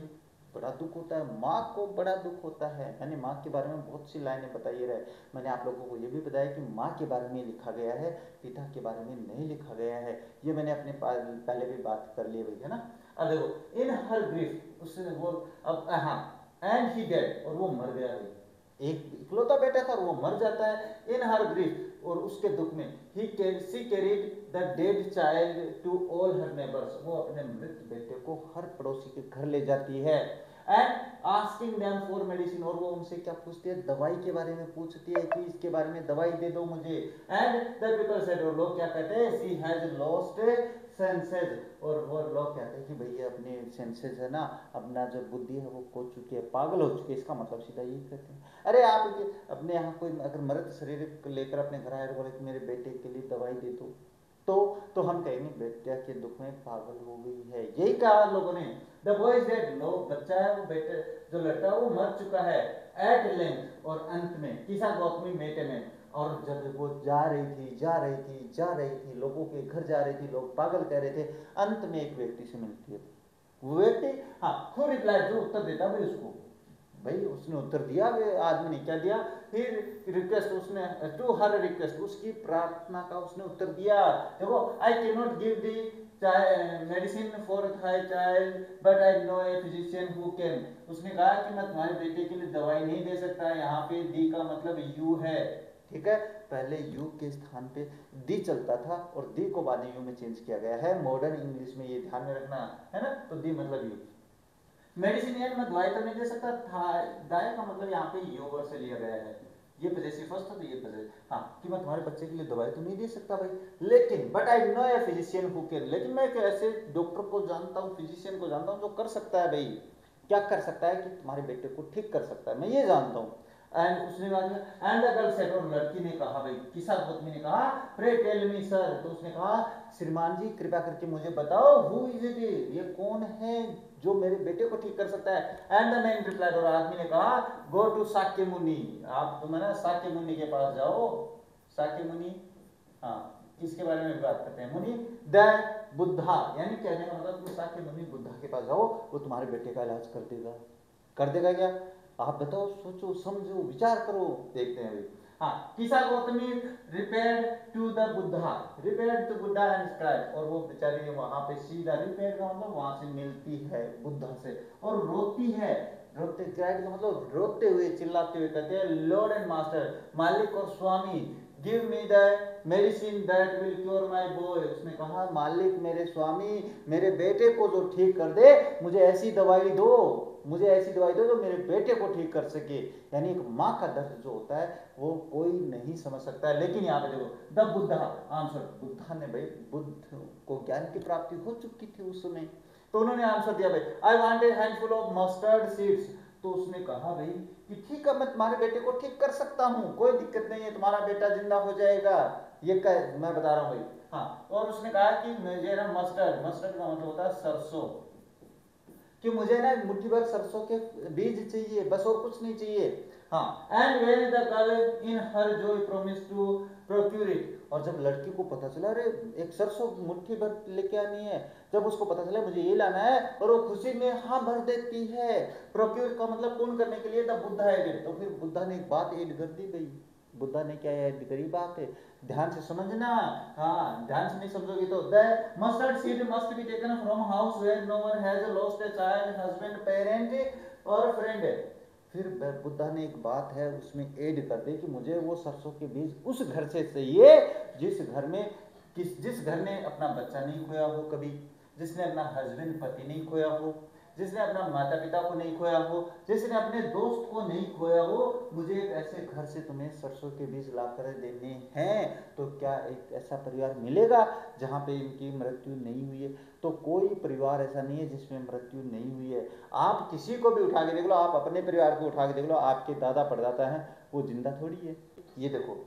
S1: बड़ा दुख होता है, माँ को बड़ा दुख होता है। मैंने माँ के बारे में बहुत सी लाइनें बताई रहे, मैंने आप लोगों को ये भी बताया कि माँ के बारे में लिखा गया है, पिता के बारे में नहीं लिखा गया है, ये मैंने अपने पहले भी बात कर ली भाई, है ना। अब देखो इन हर ग्रीफ, उसने वो अब हाँ एंड ही डेड, और वो मर गया भाई, एक इकलौता बेटा था और वो मर जाता है। इन हर ग्रीफ, और उसके दुख में, she carried the dead child to all her neighbours, वो अपने मृत बेटे को हर पड़ोसी के घर ले जाती है। And asking them for medicine, और वो उनसे क्या पूछती है, दवाई के बारे में पूछती है कि इसके बारे में दवाई दे दो मुझे। एंड द पीपल सेड, और लोग क्या कहते हैं, शी हैज लॉस्ट सेंसेस, और वो लोग कहते हैं कि भैया अपने सेंसेस है ना, अपना जो बुद्धि है वो खो चुकी है, पागल हो चुकी है, इसका मतलब सीधा यही कहते हैं। अरे आप अपने यहाँ कोई अगर मृत शरीर लेकर अपने घर आए और बोले कि मेरे बेटे के लिए दवाई दे दो, तो हम कहेंगे बेटा के दुख में पागल हो गई है, यही कहा लोगों ने। द बॉय इज डेड, लो बच्चा है वो, बेटे जो लड़का है वो मर चुका है। एट लेंथ, और अंत में, किसा गौतमी मेटे में, और जब वो जा रही थी, लोगों के घर जा रही थी, लोग पागल कह रहे थे, अंत में एक व्यक्ति से मिलती है। वो व्यक्ति, हाँ, हु रिप्लाई, जो उत्तर देता भाई उसको, भाई उसने उत्तर दिया, वे आदमी ने क्या दिया, फिर रिक्वेस्ट, उसने टू हर रिक्वेस्ट, उसकी प्रार्थना का उसने उत्तर दिया। देखो I can not give the medicine for thy child but I know a physician who can, उसने कहा कि मैं तुम्हारे बेटे के लिए दवाई नहीं दे सकता, यहाँ पे दी का मतलब यू है, ठीक है, पहले यू के स्थान पे दी चलता था और दी को बाद में यू में चेंज किया गया है, मॉडर्न इंग्लिश में ये ध्यान में रखना है ना, तो दी मतलब यू। मेडिसिन यार मैं दवाई तो नहीं दे सकता था, दाया का मतलब यहाँ पे यो वर्ड से लिया गया है, ये पजेसिव फर्स्ट था तो ये पजेसिव, हाँ, कि मैं तुम्हारे बच्चे के लिए दवाई तो नहीं दे सकता भाई, लेकिन but I know a physician who can, लेकिन मैं एक ऐसे डॉक्टर को जानता हूँ, फिजिशियन को जानता हूँ जो कर सकता है भाई, क्या कर सकता है कि तुम्हारे बेटे को ठीक कर सकता है, मैं ये जानता हूँ। एंड उसने बाद में एंड द गर्ल सेड, और लड़की ने कहा भाई, किसा गौतमी ने कहा, प्रे टेल मी सर, तो उसने कहा श्रीमान जी कृपया करके मुझे बताओ, हु इज इट, ये कौन है जो मेरे बेटे को ठीक कर सकता है। एंड द मैन रिप्लाइड, और आदमी ने कहा गो टू साक्य मुनि, आप तुम ना साक्य मुनि के पास जाओ, साक्य मुनि, हाँ किसके बारे में बात करते हैं, मुनि द बुद्धा, यानी कहने का मतलब साक्य मुनि बुद्धा के पास जाओ, वो तुम्हारे बेटे का इलाज कर देगा, कर देगा क्या, आप बताओ, सोचो समझो विचार करो, देखते हैं भाई। हाँ, Kisa Gautami repaired to the Buddha, repaired to Buddha and scribe, और वो बेचारी वहां पे सीधा रिपेयर का मतलब वहां से मिलती है बुद्धा से, और रोती है, रोते ग्राइड का मतलब रोते हुए चिल्लाते हुए कहते हैं, लॉर्ड एंड मास्टर, मालिक और स्वामी, give me the medicine that will cure my boy, उसने कहा मालिक मेरे स्वामी, मेरे बेटे को जो ठीक कर दे, मुझे ऐसी दवाई दो, मुझे ऐसी दवाई दो जो मेरे बेटे को ठीक कर सके। यानी एक माँ का दर्द जो होता है वो कोई नहीं समझ सकता है, लेकिन यहाँ पे देखो द बुद्धा आंसर, बुद्धा ने भाई, बुद्ध को ज्ञान की प्राप्ति हो चुकी थी उस समय, तो उन्होंने आंसर दिया भाई, I want a handful of mustard seeds, तो उसने कहा भाई कि ठीक है मैं तुम्हारे बेटे को ठीक कर सकता हूँ, कोई दिक्कत नहीं है, तुम्हारा बेटा जिंदा हो जाएगा, ये मैं बता रहा हूँ भाई। हाँ, और उसने कहा कि मुझे ना मस्टर्ड, मस्टर्ड का मतलब होता है सरसों, कि मुझे ना मुट्ठी भर सरसों के बीज चाहिए, बस और कुछ नहीं चाहिए। हाँ, and when the girl in her joy promise to procure it, और जब लड़की को पता चला अरे एक सरसों मुट्ठी भर लेके आनी है, जब उसको पता चला मुझे ये लाना है, और वो खुशी में हाँ भर देती है। प्रोक्यूर का मतलब पूर्ण करने के लिए द बुद्धा एडेड, तो फिर बुद्धा ने एक बात ऐड कर दी भाई। बुद्धा ने क्या ऐड करी बात है, ध्यान से समझना। हाँ, ध्यान से नहीं समझोगे तो the mustard seed must be taken from house where no one has lost a child, husband, parent और फ्रेंड। फिर बुद्धा ने एक बात है उसमें ऐड कर दी कि मुझे वो सरसों के बीज उस घर से चाहिए जिस घर में जिस घर ने अपना बच्चा नहीं खोया हो कभी, जिसने अपना हस्बैंड पति नहीं खोया हो, जिसने अपना माता पिता को नहीं खोया हो, जिसने अपने दोस्त को नहीं खोया हो। मुझे एक ऐसे घर से तुम्हें सरसों के बीज लाकर देने हैं। तो क्या एक ऐसा परिवार मिलेगा जहाँ पे इनकी मृत्यु नहीं हुई है? तो कोई परिवार ऐसा नहीं है जिसमें मृत्यु नहीं हुई है। आप किसी को भी उठा के देख लो, आप अपने परिवार को उठा के देख लो, आपके दादा परदादा हैं, वो जिंदा थोड़ी है। ये देखो,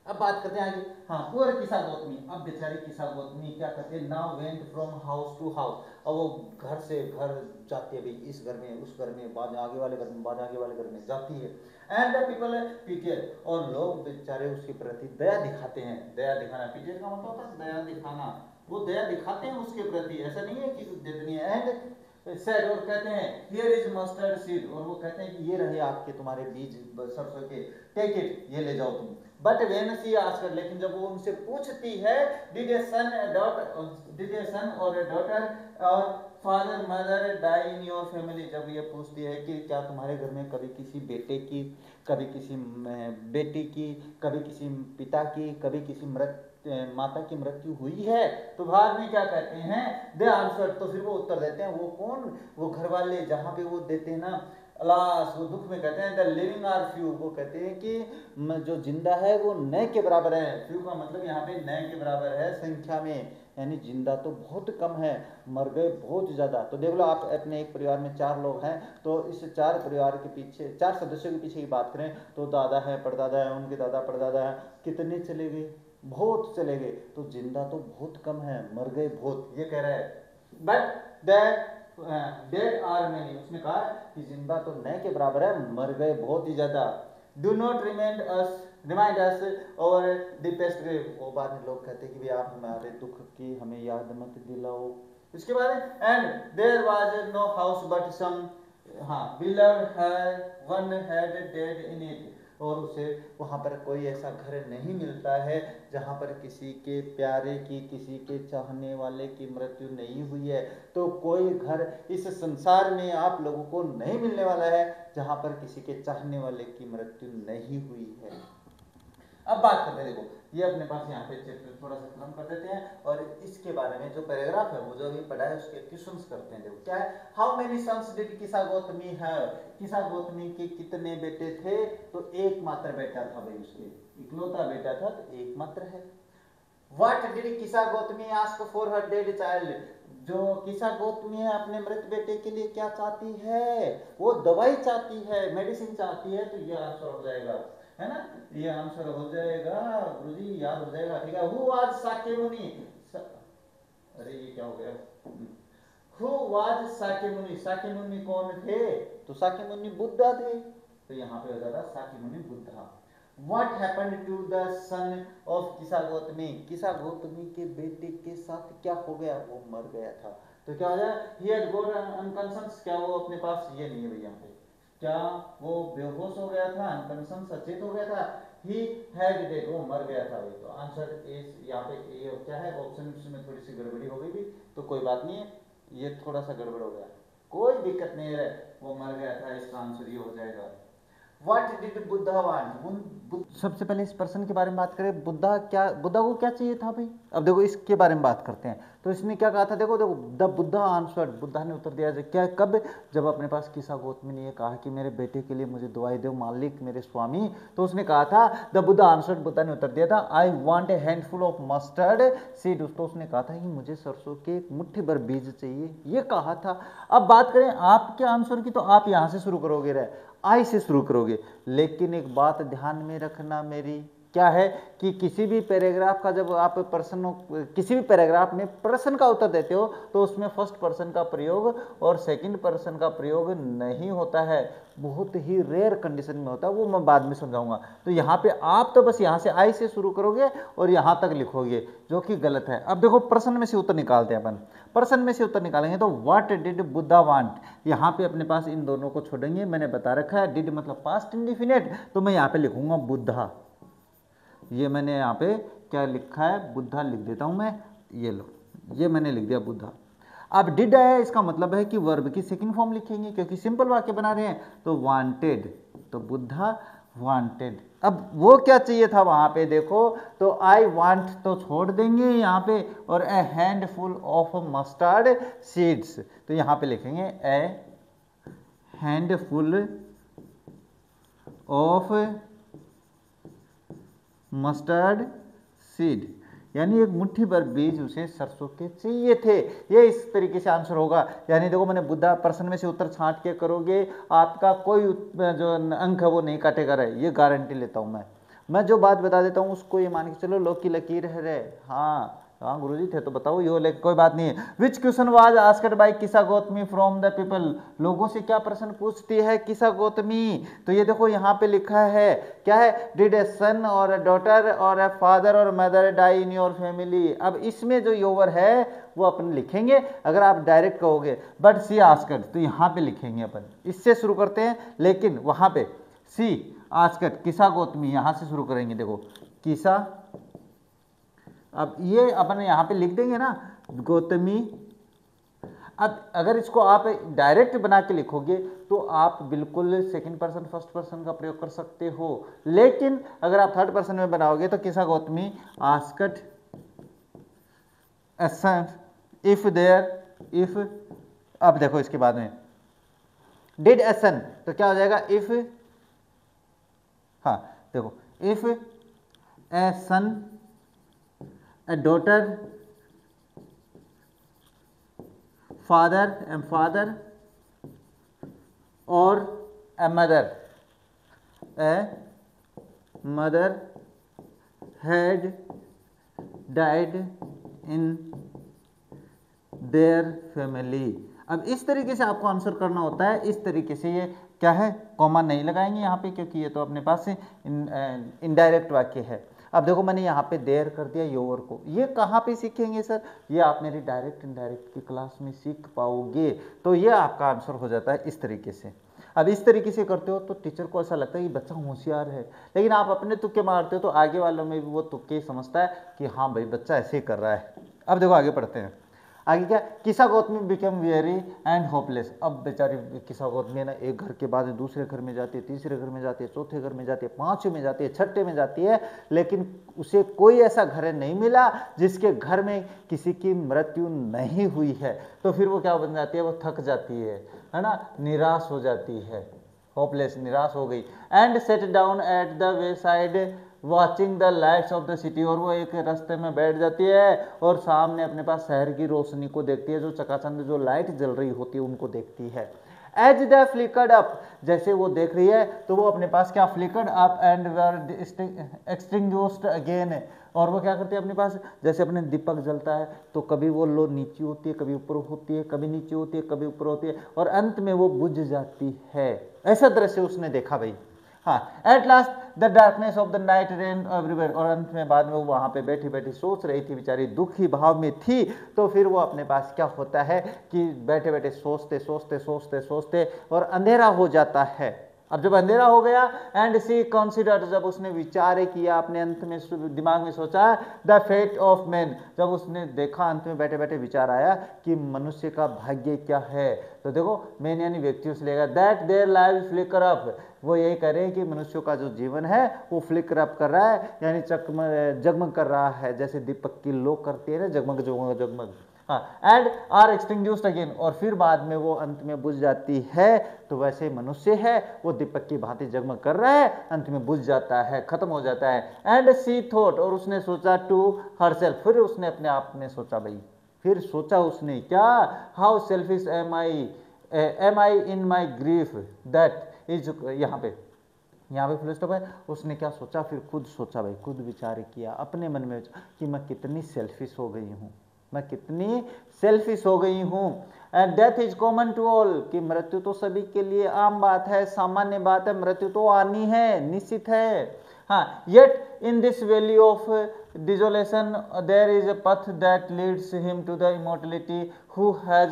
S1: अब बात करते हैं आगे। हाँ, पुअर किसा गौतमी, अब बेचारी किसा गौतमी क्या करते हैं, now went from house to house, अब वो घर से घर जाती है भाई, इस घर में उस घर में, बाद आगे वाले घर में, बाद आगे वाले घर में जाती है। एंड द पीपल पीटियर, और लोग बेचारे उसके प्रति दया दिखाते हैं। दया दिखाना, पीटियर का मतलब होता है दया दिखाना, वो दया दिखाते हैं उसके प्रति, ऐसा नहीं है कि जितनी। एंड सेड, और कहते हैं हियर इज मस्टर्ड सीड, और वो कहते हैं कि ये रहे आपके तुम्हारे बीज सरसों के, टेक इट, ये ले जाओ तुम। बट व्हेन शी आस्क्ड, लेकिन जब वो उनसे पूछती है डिड ए सन और ए डॉटर और father mother die in your family, जब ये पूछती है कि क्या तुम्हारे घर में कभी किसी बेटे की, कभी किसी बेटी की, कभी किसी पिता की, कभी किसी माता की मृत्यु हुई है, तो बाद में क्या कहते हैं, दे आंसर, तो फिर वो उत्तर देते हैं, वो कौन, वो घर वाले, जहाँ पे वो देते हैं ना अलास, वो दुख में कहते हैं द लिविंग आर फ्यू, वो कहते हैं कि जो जिंदा है वो नए के बराबर है। फ्यू का मतलब यहाँ पे नए के बराबर है संख्या में, यानी जिंदा तो बहुत कम है, मर गए बहुत ज्यादा। तो देख लो, आप अपने एक परिवार में 4 लोग हैं, तो इस 4 परिवार के पीछे, 4 सदस्यों के पीछे की बात करें तो दादा है, परदादा है, उनके दादा परदादा है, कितने चले गए, बहुत चले गए। तो जिंदा तो बहुत कम है, मर गए बहुत, ये कह रहा है। But that dead are many, उसने कहा कि जिंदा तो नए के बराबर है, मर गए बहुत ही ज्यादा। डू नॉट रिमाइंड अस और डीपेस्ट ग्रेव, वो बाद में लोग कहते हैं कि भी आप हमारे दुख की हमें याद मत दिलाओ। इसके बाद and there was no house but some, हाँ, beloved her one had dead in it, और उसे वहाँ पर कोई ऐसा घर नहीं मिलता है जहाँ पर किसी के प्यारे की, किसी के चाहने वाले की मृत्यु नहीं हुई है। तो कोई घर इस संसार में आप लोगों को नहीं मिलने वाला है जहाँ पर किसी के चाहने वाले की मृत्यु नहीं हुई है। अब बात करते हैं, देखो ये अपने पास यहाँ पे चैप्टर थोड़ा सा खत्म कर देते हैं, और इसके बारे में जो पैराग्राफ है वो जो अभी पढ़ा है उसके क्वेश्चंस करते हैं। देखो क्या है, how many sons did Kisa Gautami है, किसा गौतमी के कितने बेटे थे, तो एकमात्र बेटा था भाई, उसके इकलौता बेटा था, तो एकमात्र है। What did Kisa Gautami ask for her dead child, जो किसा गौतमी है अपने मृत बेटे के लिए क्या चाहती है, वो दवाई चाहती है, मेडिसिन चाहती है। तो ये आंसर हो जाएगा, है ना, ये आंसर हो जाएगा गुरुजी, याद हो जाएगा, ठीक है। हु वाज साक्य मुनि, अरे ये क्या हो गया, हु वाज साक्य मुनि, साक्य मुनि कौन थे, तो साक्य मुनि बुद्धा थे, तो यहाँ पे हो जाता साक्य मुनि Buddha. What happened to the son of किसा गौतमी, किसा गौतमी के बेटे के साथ क्या हो गया, वो मर गया था। तो क्या हो जाए, he had got unconscious, क्या वो अपने पास, ये नहीं है भैया पे, क्या वो बेहोश हो गया था, अनकंसन सचेत हो गया था, ही हैड डेड, वो मर गया था। तो आंसर इज यहाँ पे ये क्या है, ऑप्शन में थोड़ी सी गड़बड़ी हो गई थी, तो कोई बात नहीं है, ये थोड़ा सा गड़बड़ हो गया, कोई दिक्कत नहीं है, वो मर गया था, इसका आंसर ये हो जाएगा। What did Buddha want? सबसे पहले इस पर्सन के बारे में बात करें, बुद्धा को क्या चाहिए था भाई। अब देखो इसके बारे में बात करते हैं, तो इसने क्या कहा था, देखो द बुद्धा आंसर्ड, बुद्धा ने उत्तर दिया क्या, कब, जब अपने पास किसा गौतमी ने ये कहा कि मेरे बेटे के लिए मुझे दवाई दो मालिक, मेरे स्वामी, तो उसने कहा था, द बुद्धा आंसर्ड, बुद्धा ने उत्तर दिया था, I want a handful of mustard seed, तो उसने कहा था कि मुझे सरसों के एक मुट्ठी भर बीज चाहिए, ये कहा था। अब बात करें आपके आंसर की, तो आप यहाँ से शुरू करोगे, आई से शुरू करोगे, लेकिन एक बात ध्यान में रखना मेरी, क्या है कि किसी भी पैराग्राफ का जब आप किसी भी पैराग्राफ में प्रश्न का उत्तर देते हो तो उसमें फर्स्ट पर्सन का प्रयोग और सेकंड पर्सन का प्रयोग नहीं होता है, बहुत ही रेयर कंडीशन में होता है, वो मैं बाद में समझाऊंगा। तो यहाँ पे आप तो बस यहाँ से आई से शुरू करोगे और यहाँ तक लिखोगे, जो कि गलत है। अब देखो प्रश्न में से उत्तर निकालते हैं अपन। प्रश्न में से उत्तर निकालेंगे तो व्हाट डिड बुद्धा वांट, यहाँ पे अपने पास इन दोनों को छोड़ेंगे, मैंने बता रखा है डिड मतलब पास्ट इंडिफिनिट, तो मैं यहाँ पे लिखूंगा बुद्धा। ये मैंने यहाँ पे क्या लिखा है, बुद्धा लिख देता हूँ मैं, ये लो, ये मैंने लिख दिया बुद्धा। अब डिड है, इसका मतलब है कि वर्ब की सेकंड फॉर्म लिखेंगे, क्योंकि सिंपल वाक्य बना रहे हैं। तो वांटेड, तो बुद्धा वांटेड। अब वो क्या चाहिए था वहां पे देखो, तो आई वांट तो छोड़ देंगे यहाँ पे, और ए हैंडफुल ऑफ मस्टर्ड सीड्स, तो यहाँ पे लिखेंगे ए हैंडफुल ऑफ मस्टर्ड सीड, यानी एक मुट्ठी भर बीज उसे सरसों के चाहिए थे। ये इस तरीके से आंसर होगा। यानी देखो मैंने बुद्धा प्रश्न में से उत्तर छांट के करोगे, आपका कोई जो अंक है वो नहीं काटेगा रहे, ये गारंटी लेता हूँ मैं जो बात बता देता हूँ उसको ये मान के चलो लो की लकीर है रे। हाँ गुरुजी थे तो बताओ यो, लेकिन कोई बात नहीं है। Which question was asked by किसा गौतमी फ्रॉम द पीपल, लोगों से क्या प्रश्न पूछती है किसा गौतमी, तो ये देखो यहाँ पे लिखा है क्या है, डिड ए सन और ए डॉटर और ए फादर और mother die in your family. अब इसमें जो योवर है वो अपन लिखेंगे, अगर आप डायरेक्ट कहोगे बट सी आस्क्ड तो यहाँ पे लिखेंगे अपन, इससे शुरू करते हैं, लेकिन वहां पे सी आस्क्ड किसा गौतमी यहाँ से शुरू करेंगे। देखो किसा, अब ये अपन यहाँ पे लिख देंगे ना गौतमी। अब अगर इसको आप डायरेक्ट बना के लिखोगे तो आप बिल्कुल सेकंड पर्सन फर्स्ट पर्सन का प्रयोग कर सकते हो, लेकिन अगर आप थर्ड पर्सन में बनाओगे तो किसा Gautami asked a son if there if, अब देखो इसके बाद में did a son तो क्या हो जाएगा if, हाँ देखो if a son a daughter father and father or a mother had died in their family। अब इस तरीके से आपको आंसर करना होता है, इस तरीके से। ये क्या है, कॉमा नहीं लगाएंगे यहाँ पे क्योंकि ये तो अपने पास से इनडायरेक्ट वाक्य है। अब देखो मैंने यहाँ पे देर कर दिया योर को, ये कहाँ पे सीखेंगे सर, ये आप मेरी डायरेक्ट इनडायरेक्ट की क्लास में सीख पाओगे। तो ये आपका आंसर हो जाता है इस तरीके से। अब इस तरीके से करते हो तो टीचर को ऐसा लगता है कि बच्चा होशियार है, लेकिन आप अपने तुक्के मारते हो तो आगे वालों में भी वो तुक्के समझता है कि हाँ भाई बच्चा ऐसे ही कर रहा है। अब देखो आगे पढ़ते हैं, आगे क्या, किसा Gautami become very and hopeless. अब बेचारी किसा गौतमी है ना, एक घर के बाद दूसरे घर में जाती है, तीसरे घर में जाती है, चौथे घर में जाती है, पांचवें में जाती है, छठे में जाती है, लेकिन उसे कोई ऐसा घर नहीं मिला जिसके घर में किसी की मृत्यु नहीं हुई है। तो फिर वो क्या बन जाती है, वो थक जाती है ना, निराश हो जाती है, होपलेस, निराश हो गई। And set down at the way side watching the lights off the city, और वो एक रास्ते में बैठ जाती है और सामने अपने पास शहर की रोशनी को देखती है, जो चकाचंद जो लाइट जल रही होती है उनको देखती है। एज द फ्लिकर्ड अप, जैसे वो देख रही है तो वो अपने पास क्या, flickered up and were extinguished again, और वो क्या करती है अपने पास, जैसे अपने दीपक जलता है तो कभी वो लो नीचे होती है, कभी ऊपर होती है, कभी नीचे होती है, कभी ऊपर होती है, और अंत में वो बुझ जाती है। ऐसा दृश्य उसने देखा भाई। हाँ, at last the darkness of the night rain everywhere, और अंत में बाद में वो वहाँ पे बैठी बैठी सोच रही थी, बेचारी दुखी भाव में थी। तो फिर वो अपने पास क्या होता है कि बैठे बैठे सोचते सोचते सोचते सोचते और अंधेरा हो जाता है। अब जब अंधेरा हो गया, एंड सी कंसिडर्ड, जब उसने विचार किया, अपने अंत में दिमाग में सोचा द फेट ऑफ मैन, जब उसने देखा अंत में बैठे बैठे विचार आया कि मनुष्य का भाग्य क्या है। तो देखो मैन यानी व्यक्तियों से लेगा, that their life flicker up, वो यही कह रहे हैं कि मनुष्यों का जो जीवन है वो फ्लिकर अप कर रहा है, यानी जगमग कर रहा है, जैसे दीपक की लो करती है ना, जगमग जगमग जगमग। हाँ, एंड आर एक्सटिंग्विश्ड अगेन, और फिर बाद में वो अंत में बुझ जाती है। तो वैसे मनुष्य है वो दीपक की भांति जगमग कर रहा है, अंत में बुझ जाता है, खत्म हो जाता है। एंड सी थॉट, और उसने सोचा टू हरसेल्फ, फिर उसने अपने आप में सोचा भाई, फिर सोचा उसने क्या, how selfish am I in my grief that is, यहाँ पे यहाँ पे फुल स्टॉप है। उसने क्या सोचा, फिर खुद सोचा भाई, खुद विचार किया अपने मन में कि मैं कितनी सेल्फिश हो गई हूँ, मैं कितनी सेल्फिश हो गई हूँ। And death is common to all, कि मृत्यु तो सभी के लिए आम बात है, सामान्य बात है, मृत्यु तो आनी है, निश्चित है। हाँ, yet in this valley of desolation there is a path that leads him to the immortality who has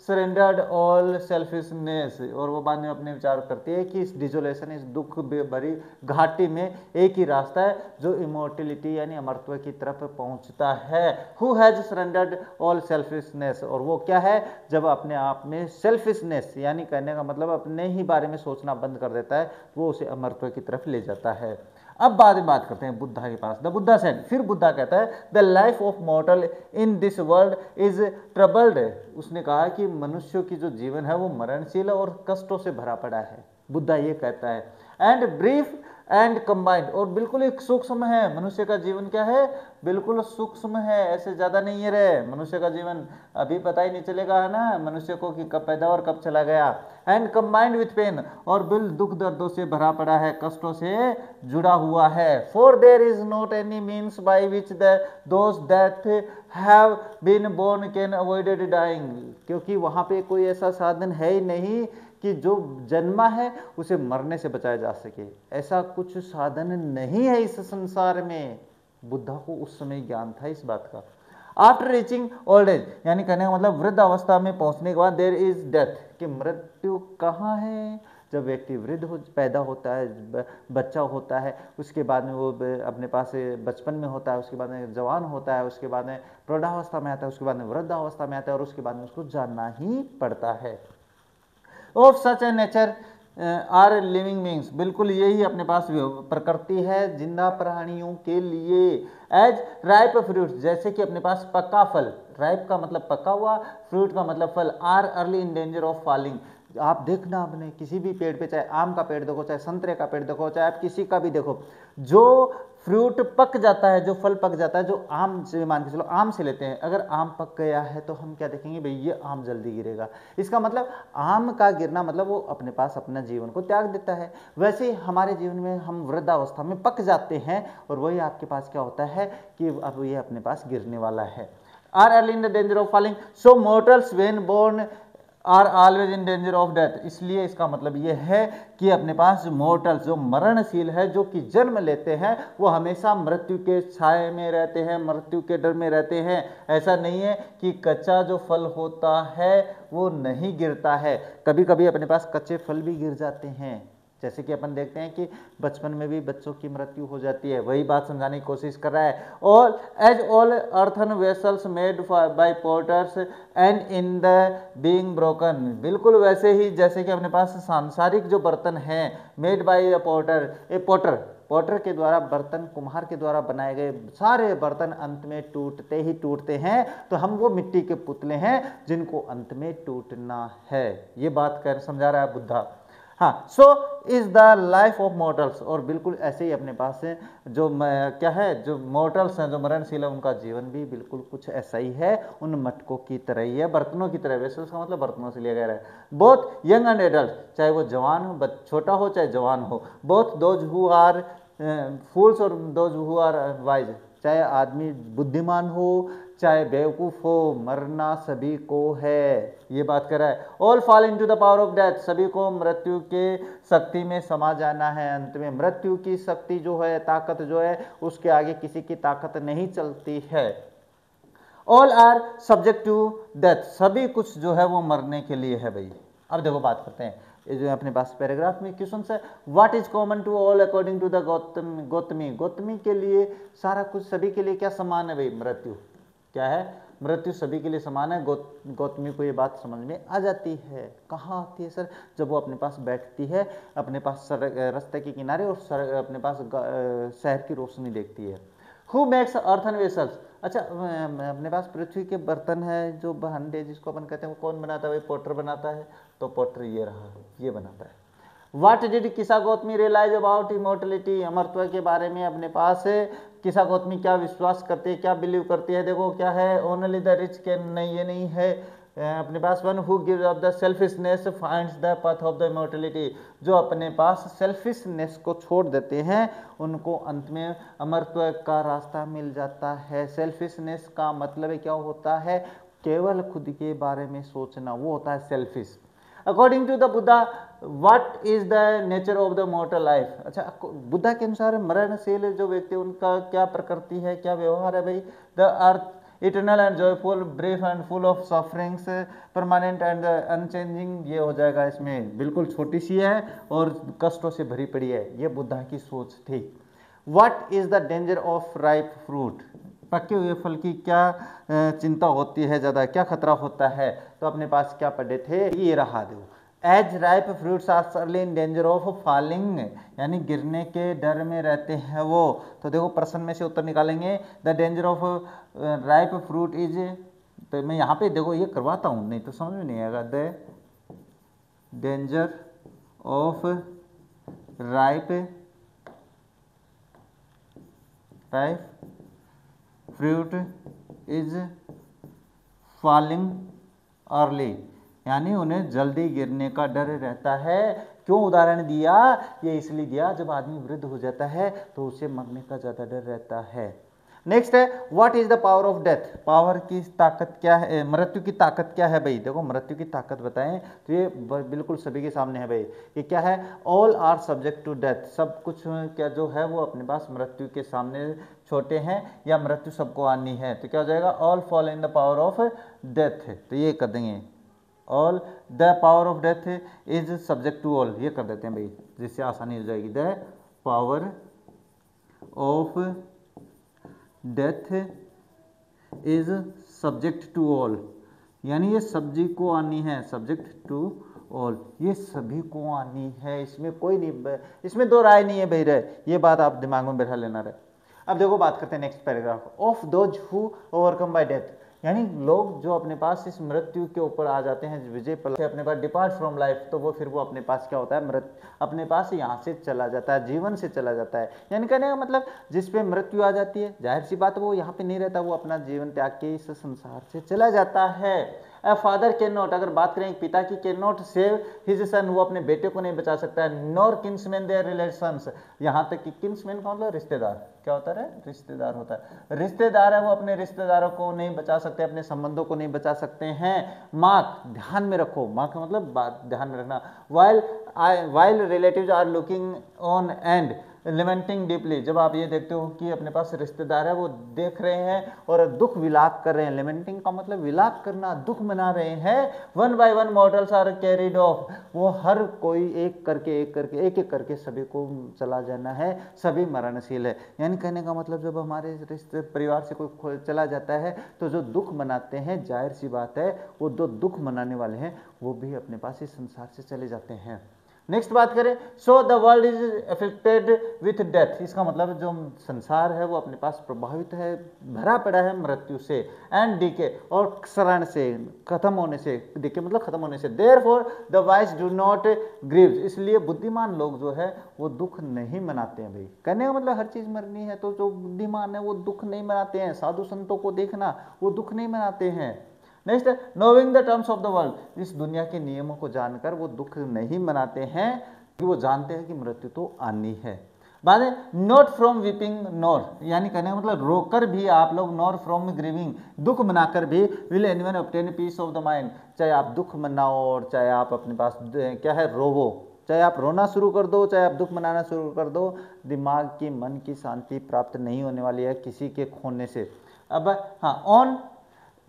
S1: surrendered all selfishness. और वो बाद में अपने विचार करती है कि इस डिसोलेशन, इस दुख भरी घाटी में एक ही रास्ता है जो इमॉर्टलिटी यानी अमरत्व की तरफ पहुंचता है। Who has surrendered all selfishness, और वो क्या है, जब अपने आप में सेल्फिशनेस यानी कहने का मतलब अपने ही बारे में सोचना बंद कर देता है, वो उसे अमरत्व की तरफ ले जाता है। अब बाद में बात करते हैं बुद्धा के पास। द बुद्धा सेड, फिर बुद्धा कहता है the life of मॉर्टल in this world is troubled. उसने कहा कि मनुष्य की जो जीवन है वो मरणशील और कष्टों से भरा पड़ा है, बुद्धा ये कहता है। एंड ब्रीफ एंड कंबाइंड, और बिल्कुल एक सूक्ष्म है, मनुष्य का जीवन क्या है, बिल्कुल सूक्ष्म है, ऐसे ज्यादा नहीं है रे मनुष्य का जीवन, अभी पता ही नहीं चलेगा है ना मनुष्य को कि कब पैदा और कब चला गया। एंड कंबाइंड विथ पेन, और बिल दुख दर्दों से भरा पड़ा है, कष्टों से जुड़ा हुआ है। For there is not any means by which those that have been born can avoided dying, क्योंकि वहां पे कोई ऐसा साधन है ही नहीं कि जो जन्मा है उसे मरने से बचाया जा सके, ऐसा कुछ साधन नहीं है इस संसार में। बुद्धा को उस समय ज्ञान था इस बात का। आफ्टर रीचिंग ओल्ड एज, यानी कहने का मतलब वृद्ध अवस्था में पहुंचने के बाद देयर इज डेथ, कि मृत्यु कहाँ है, जब व्यक्ति वृद्ध पैदा होता है, बच्चा होता है, उसके बाद में वो अपने पास बचपन में होता है, उसके बाद में जवान होता है, उसके बाद में प्रौढ़ावस्था में आता है, उसके बाद में वृद्धावस्था में आता है, और उसके बाद में उसको जानना ही पड़ता है। Of such a nature are living beings, बिल्कुल यही अपने पास प्रकृति है जिंदा प्राणियों के लिए। एज राइप फ्रूट, जैसे कि अपने पास पक्का फल, राइप का मतलब पका हुआ, फ्रूट का मतलब फल, are early in danger of falling. आप देखना अपने किसी भी पेड़ पे, चाहे आम का पेड़ देखो, चाहे संतरे का पेड़ देखो, चाहे आप किसी का भी देखो, जो फ्रूट पक जाता है, जो फल पक जाता है, जो आम से मान के चलो, आम से लेते हैं, अगर आम पक गया है तो हम क्या देखेंगे भाई, ये आम जल्दी गिरेगा, इसका मतलब आम का गिरना मतलब वो अपने पास अपना जीवन को त्याग देता है। वैसे ही हमारे जीवन में हम वृद्धावस्था में पक जाते हैं, और वही आपके पास क्या होता है कि अब ये अपने पास गिरने वाला है। Are early in the danger of falling, so mortals when born are always in danger of death, इसलिए इसका मतलब ये है कि अपने पास मोर्टल्स जो मरणशील है, जो कि जन्म लेते हैं, वो हमेशा मृत्यु के छाए में रहते हैं, मृत्यु के डर में रहते हैं। ऐसा नहीं है कि कच्चा जो फल होता है वो नहीं गिरता है, कभी कभी अपने पास कच्चे फल भी गिर जाते हैं, जैसे कि अपन देखते हैं कि बचपन में भी बच्चों की मृत्यु हो जाती है, वही बात समझाने की कोशिश कर रहा है। All as all earthen vessels made by porters and in the being broken, बिल्कुल वैसे ही जैसे कि अपने पास सांसारिक जो बर्तन हैं, made by a porter, a potter के द्वारा, बर्तन कुम्हार के द्वारा बनाए गए सारे बर्तन अंत में टूटते ही टूटते हैं, तो हम वो मिट्टी के पुतले हैं जिनको अंत में टूटना है, ये बात कर समझा रहा है बुद्धा। हाँ, so is the life of mortals, और बिल्कुल ऐसे ही अपने पास है जो क्या है, जो मॉर्टल्स हैं, जो मरणशील है, उनका जीवन भी बिल्कुल कुछ ऐसा ही है, उन मटकों की तरह ही है, बर्तनों की तरह। वैसे उसका मतलब बर्तनों से लिया गया है। बोथ यंग एंड एडल्ट, चाहे वो जवान हो, छोटा हो चाहे जवान हो, both those who are fools और दोज हु आर वाइज, चाहे आदमी बुद्धिमान हो चाहे बेवकूफ हो, मरना सभी को है, ये बात कर रहा है। All fall into the power of death, सभी को मृत्यु के शक्ति में समा जाना है। अंत में मृत्यु की शक्ति जो है, ताकत जो है, उसके आगे किसी की ताकत नहीं चलती है। All are subject to death, सभी कुछ जो है वो मरने के लिए है भाई। अब देखो बात करते हैं, ये जो अपने पास पैराग्राफ में क्वेश्चन है, what is common to all according to the Gautami के लिए सारा कुछ, सभी के लिए क्या समान है भाई, मृत्यु क्या है, मृत्यु सभी के लिए समान है। गौतमी को ये बात समझ में आ जाती है। कहाँ आती है सर, जब वो अपने पास बैठती है, अपने पास रास्ते के किनारे, और अपने पास शहर की रोशनी देखती है। हु मेक्स अर्थन वेसल्स, अच्छा अपने पास पृथ्वी के बर्तन है, जो भांडे जिसको अपन कहते हैं, वो कौन बनाता है भाई, पोटर बनाता है, तो पोटर ये रहा, ये बनाता है। What did किसा गौतमी रियलाइज अबाउट इमोर्टलिटी, अमरत्व के बारे में अपने पास किसा गौतमी क्या विश्वास करती है, क्या बिलीव करती है, देखो क्या है, ओनली द रिच कैन, नहीं ये नहीं है, अपने पास one who gives up the selfishness finds the path of the immortality, जो अपने पास सेल्फिशनेस को छोड़ देते हैं उनको अंत में अमरत्व का रास्ता मिल जाता है। सेल्फिशनेस का मतलब क्या होता है? केवल खुद के बारे में सोचना, वो होता है selfish. According to the Buddha what is the nature of the mortal life. अच्छा, बुद्धा के अनुसार मरणशील जो व्यक्ति उनका क्या प्रकृति है, क्या व्यवहार है भाई? The earth eternal and joyful, brief and full of sufferings, permanent and unchanging, ये हो जाएगा इसमें, बिल्कुल छोटी सी है और कष्टों से भरी पड़ी है, ये बुद्धा की सोच थी। What is the danger of ripe fruit, पके हुए फल की क्या चिंता होती है ज़्यादा, क्या खतरा होता है? तो अपने पास क्या पढ़े थे, ये रहा दो, एज राइप फ्रूट्स आर सरली इन डेंजर ऑफ फॉलिंग, यानी गिरने के डर में रहते हैं वो। तो देखो प्रश्न में से उत्तर निकालेंगे, the danger of ripe fruit is, तो मैं यहाँ पे देखो ये करवाता हूँ, नहीं तो समझ में नहीं आएगा। The danger of ripe fruit is falling early, यानी उन्हें जल्दी गिरने का डर रहता है। क्यों उदाहरण दिया? ये इसलिए दिया, जब आदमी वृद्ध हो जाता है तो उसे मरने का ज़्यादा डर रहता है। नेक्स्ट है, what is the power of death, power की ताकत क्या है, मृत्यु की ताकत क्या है भाई? देखो मृत्यु की ताकत बताएं तो ये बिल्कुल सभी के सामने है भाई, ये क्या है? All are subject to death, सब कुछ क्या जो है वो अपने पास मृत्यु के सामने छोटे हैं, या मृत्यु सबको आनी है, तो क्या हो जाएगा? All fall in the power of death, तो ये कर देंगे, all the power of death is subject to all, ये कर देते हैं भाई, जिससे आसानी हो जाएगी। The power of death is subject to all, यानी ये सब्जी को आनी है, सब्जेक्ट टू ऑल, ये सभी को आनी है, इसमें कोई नहीं, इसमें दो राय नहीं है भाई रे, ये बात आप दिमाग में बैठा लेना रहे। अब देखो बात करते हैं next paragraph, of those who overcome bye death, यानी लोग जो अपने पास इस मृत्यु के ऊपर आ जाते हैं, विजय से अपने पास डिपार्ट फ्रॉम लाइफ, तो वो फिर वो अपने पास क्या होता है? मृत्यु अपने पास यहाँ से चला जाता है, जीवन से चला जाता है। यानी कहने का मतलब जिस पे मृत्यु आ जाती है, जाहिर सी बात वो यहाँ पे नहीं रहता, वो अपना जीवन त्याग के इस संसार से चला जाता है। ए फादर कैन नॉट, अगर बात करें एक पिता की, can not save his son, वो अपने बेटे को नहीं बचा सकता है। नॉर किन्समैन देयर रिलेशंस, यहाँ तक कि किन्समैन का मतलब रिश्तेदार, क्या होता है? रिश्तेदार होता है, रिश्तेदार है वो अपने रिश्तेदारों को नहीं बचा सकते, अपने संबंधों को नहीं बचा सकते हैं। मार्क, ध्यान में रखो, मार्क का मतलब बात ध्यान में रखना। While relatives are looking on and lamenting deeply, जब आप ये देखते हो कि अपने पास रिश्तेदार है वो देख रहे हैं और दुख विलाप कर रहे हैं, लिमेंटिंग का मतलब विलाप करना, दुख मना रहे हैं। One by one mortals are carried off, वो हर कोई एक एक करके सभी को चला जाना है, सभी मरणशील है। यानी कहने का मतलब जब हमारे रिश्ते परिवार से कोई चला जाता है तो जो दुख मनाते हैं, जाहिर सी बात है वो दो दुख मनाने वाले हैं वो भी अपने पास इस संसार से चले जाते हैं। नेक्स्ट बात करें, so the world is affected with death, इसका मतलब जो संसार है वो अपने पास प्रभावित है, भरा पड़ा है मृत्यु से, एंड डीके, और क्षरण से, खत्म होने से, डीके मतलब खत्म होने से। Therefore the wise do not grieve, इसलिए बुद्धिमान लोग जो है वो दुख नहीं मनाते हैं भाई। कहने का मतलब हर चीज मरनी है, तो जो बुद्धिमान है वो दुख नहीं मनाते हैं। साधु संतों को देखना, वो दुख नहीं मनाते हैं। Next, नोविंग the terms of the world, इस दुनिया के नियमों को जानकर वो दुख नहीं मनाते हैं, कि वो जानते हैं कि मृत्यु तो आनी है। बाद में नॉट फ्रॉम वीपिंग नॉर, यानी कहने का मतलब रोकर भी आप लोग, नॉर फ्रॉम ग्रीविंग, दुख मनाकर भी, will anyone obtain peace of the mind, चाहे आप दुख मनाओ और चाहे आप अपने पास क्या है रोवो, चाहे आप रोना शुरू कर दो, चाहे आप दुख मनाना शुरू कर दो, दिमाग की मन की शांति प्राप्त नहीं होने वाली है किसी के खोने से। अब हाँ, ऑन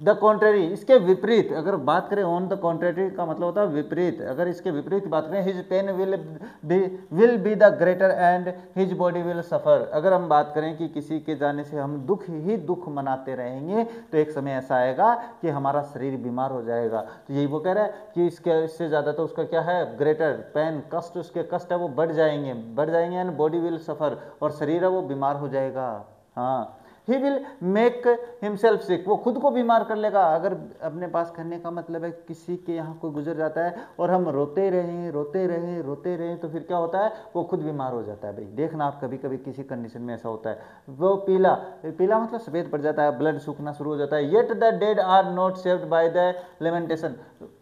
S1: द कॉन्ट्रेरी, इसके विपरीत अगर बात करें, ऑन द कॉन्ट्रेरी का मतलब होता है विपरीत, अगर इसके विपरीत बात करें, his pain will be the greater and his body will suffer, अगर हम बात करें कि किसी के जाने से हम दुख ही दुख मनाते रहेंगे तो एक समय ऐसा आएगा कि हमारा शरीर बीमार हो जाएगा। तो यही वो कह रहा है कि इससे ज़्यादा तो उसका क्या है, ग्रेटर पेन, कष्ट, उसके कष्ट है वो बढ़ जाएंगे एंड बॉडी विल सफर, और शरीर है वो बीमार हो जाएगा। हाँ, ही विल मेक हिमसेल्फ सिक, वो खुद को बीमार कर लेगा। अगर अपने पास कहने का मतलब है किसी के यहाँ कोई गुजर जाता है और हम रोते रहें रोते रहें रोते रहें तो फिर क्या होता है, वो खुद बीमार हो जाता है। भाई देखना आप कभी कभी किसी कंडीशन में ऐसा होता है, वो पीला पीला मतलब सफ़ेद पड़ जाता है, ब्लड सूखना शुरू हो जाता है। Yet the dead are not saved by the lamentation,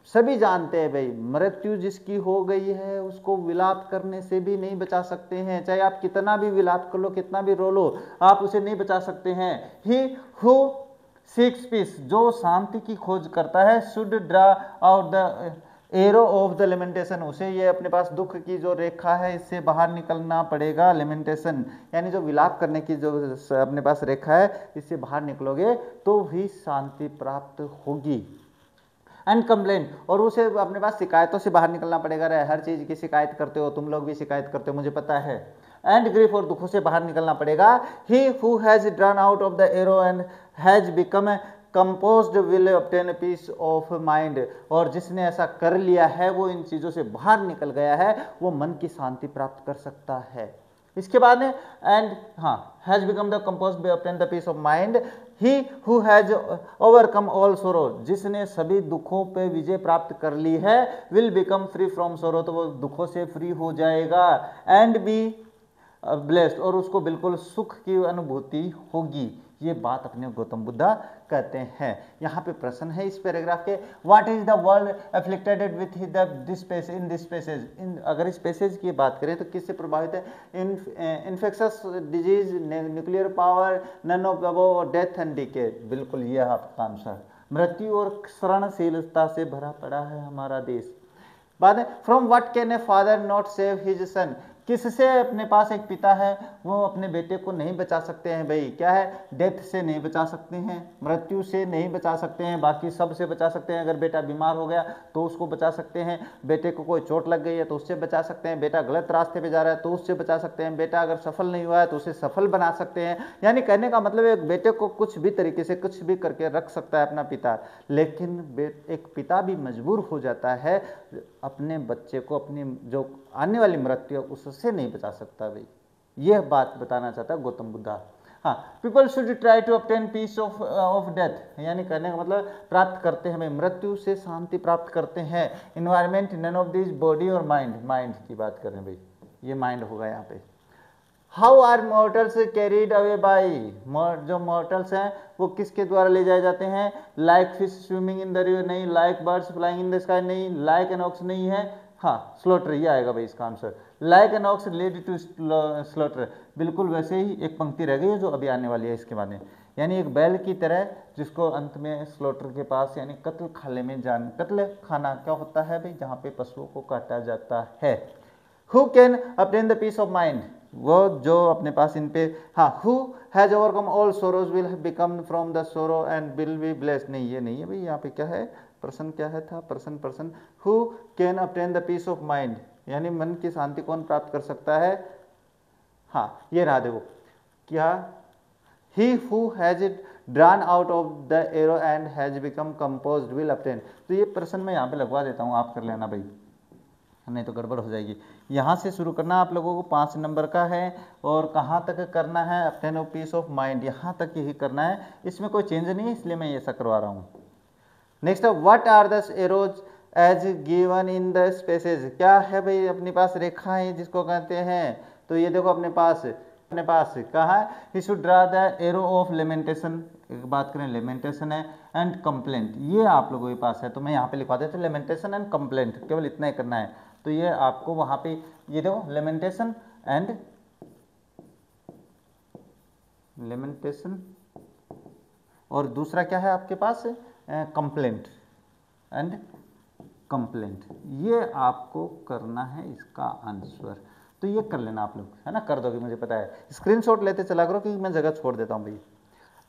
S1: सभी जानते हैं भाई मृत्यु जिसकी हो गई है उसको विलाप करने से भी नहीं बचा सकते हैं, चाहे आप कितना भी विलाप कर लो कितना भी रो लो आप उसे नहीं बचा सकते हैं। ही हु सीक्स पीस, जो शांति की खोज करता है, should draw out the arrow of the lamentation, उसे ये अपने पास दुख की जो रेखा है इससे बाहर निकलना पड़ेगा। लेमेंटेशन यानी जो विलाप करने की जो अपने पास रेखा है इससे बाहर निकलोगे तो ही शांति प्राप्त होगी। एंड कंप्लेन, और उसे अपने पास शिकायतों से बाहर निकलना पड़ेगा। रे हर चीज़ की शिकायत करते हो तुम लोग भी शिकायत करते हो मुझे पता है। एंड ग्रीफ, और दुखों से बाहर निकलना पड़ेगा। He who has drawn out of the arrow and has become composed will obtain peace of mind, और जिसने ऐसा कर लिया है वो इन चीज़ों से बाहर निकल गया है, वो मन की शांति प्राप्त कर सकता है। इसके बाद में and has become the composed will obtain the peace of mind. He who has overcome all sorrow, जिसने सभी दुखों पे विजय प्राप्त कर ली है, will become free from sorrow, तो वो दुखों से फ्री हो जाएगा। एंड बी ब्लेस्ड, और उसको बिल्कुल सुख की अनुभूति होगी। ये बात अपने गौतम बुद्धा कहते हैं। यहाँ पे प्रश्न है इस पैराग्राफ के, what is the world afflicted with this passage in this passage, अगर इस पैसेज की बात करें तो किससे प्रभावित है? Infectious disease, nuclear power, none of above, death and decay, बिल्कुल ये आपका आंसर। मृत्यु और क्षरणशीलता से भरा पड़ा है हमारा देश। बाद from what can a father not save his son, किससे अपने पास एक पिता है वो अपने बेटे को नहीं बचा सकते हैं? भाई क्या है, डेथ से नहीं बचा सकते हैं, मृत्यु से नहीं बचा सकते हैं, बाकी सब से बचा सकते हैं। अगर बेटा बीमार हो गया तो उसको बचा सकते हैं, बेटे को कोई चोट लग गई है तो उससे बचा सकते हैं, बेटा गलत रास्ते पे जा रहा है तो उससे बचा सकते हैं, बेटा अगर सफल नहीं हुआ है तो उसे सफल बना सकते हैं। यानी कहने का मतलब एक बेटे को कुछ भी तरीके से कुछ भी करके रख सकता है अपना पिता, लेकिन एक पिता भी मजबूर हो जाता है अपने बच्चे को अपनी जो आने वाली मृत्यु उससे नहीं बचा सकता। भाई यह बात बताना चाहता है गौतम बुद्धा। हाँ, people should try to obtain peace of death, यानी कहने का मतलब प्राप्त करते हैं मृत्यु से शांति प्राप्त करते हैं। Environment, none of this body और माइंड, माइंड की बात करें भाई, ये माइंड होगा यहाँ पे। How are mortals carried away by, जो मॉर्टल्स हैं वो किसके द्वारा ले जाए जाते हैं? Like fish swimming in the river नहीं, like birds flying in the sky नहीं, लाइक एन ऑक्स नहीं है, हाँ स्लॉटर, ये आएगा भाई इसका answer. Like an ox led to slaughter, बिल्कुल वैसे ही एक पंक्ति रह गई है जो अभी आने वाली है इसके बाद में, यानी एक बैल की तरह जिसको अंत में स्लॉटर के पास यानी कत्ल खाने में जान, कत्ल खाना क्या होता है भाई, जहाँ पे पशुओं को काटा जाता है। Who can obtain the peace of mind, वो जो अपने पास इन पे, हाँ who has overcome all sorrows will become from the sorrow and will be blessed, नहीं ये नहीं है भाई, यहाँ पे क्या है प्रश्न, क्या है था प्रश्न, who can obtain the peace of mind, यानी मन की शांति कौन प्राप्त कर सकता है? हाँ ये रहा देखो, क्या ही who has it drawn out of the arrow and has become composed will obtain, तो ये प्रश्न मैं यहाँ पे लगवा देता हूँ, आप कर लेना भाई, नहीं तो गड़बड़ हो जाएगी। यहाँ से शुरू करना आप लोगों को 5 नंबर का है, और कहाँ तक करना है? obtain a peace of mind, यहाँ तक ही करना है, इसमें कोई चेंज नहीं है इसलिए मैं ये ऐसा करवा रहा हूँ। Next, what are the arrows as given in the spaces, क्या है भाई अपने पास रेखाएं जिसको कहते हैं? तो ये देखो अपने पास कहा है, he should draw the arrow of lamentation, एक बात करें लेमेंटेशन है एंड कंप्लेंट, ये आप लोगों के पास है तो मैं यहाँ पे लिखवा देता हूँ लेमेंटेशन एंड कंप्लेंट, केवल इतना ही करना है। तो ये आपको वहाँ पे ये देखो लेमेंटेशन और दूसरा क्या है आपके पास? कंप्लेंट एंड कंप्लेंट, ये आपको करना है इसका आंसर, तो ये कर लेना आप लोग, है ना, कर दोगे मुझे पता है। स्क्रीनशॉट लेते चला करो क्योंकि मैं जगह छोड़ देता हूँ भाई।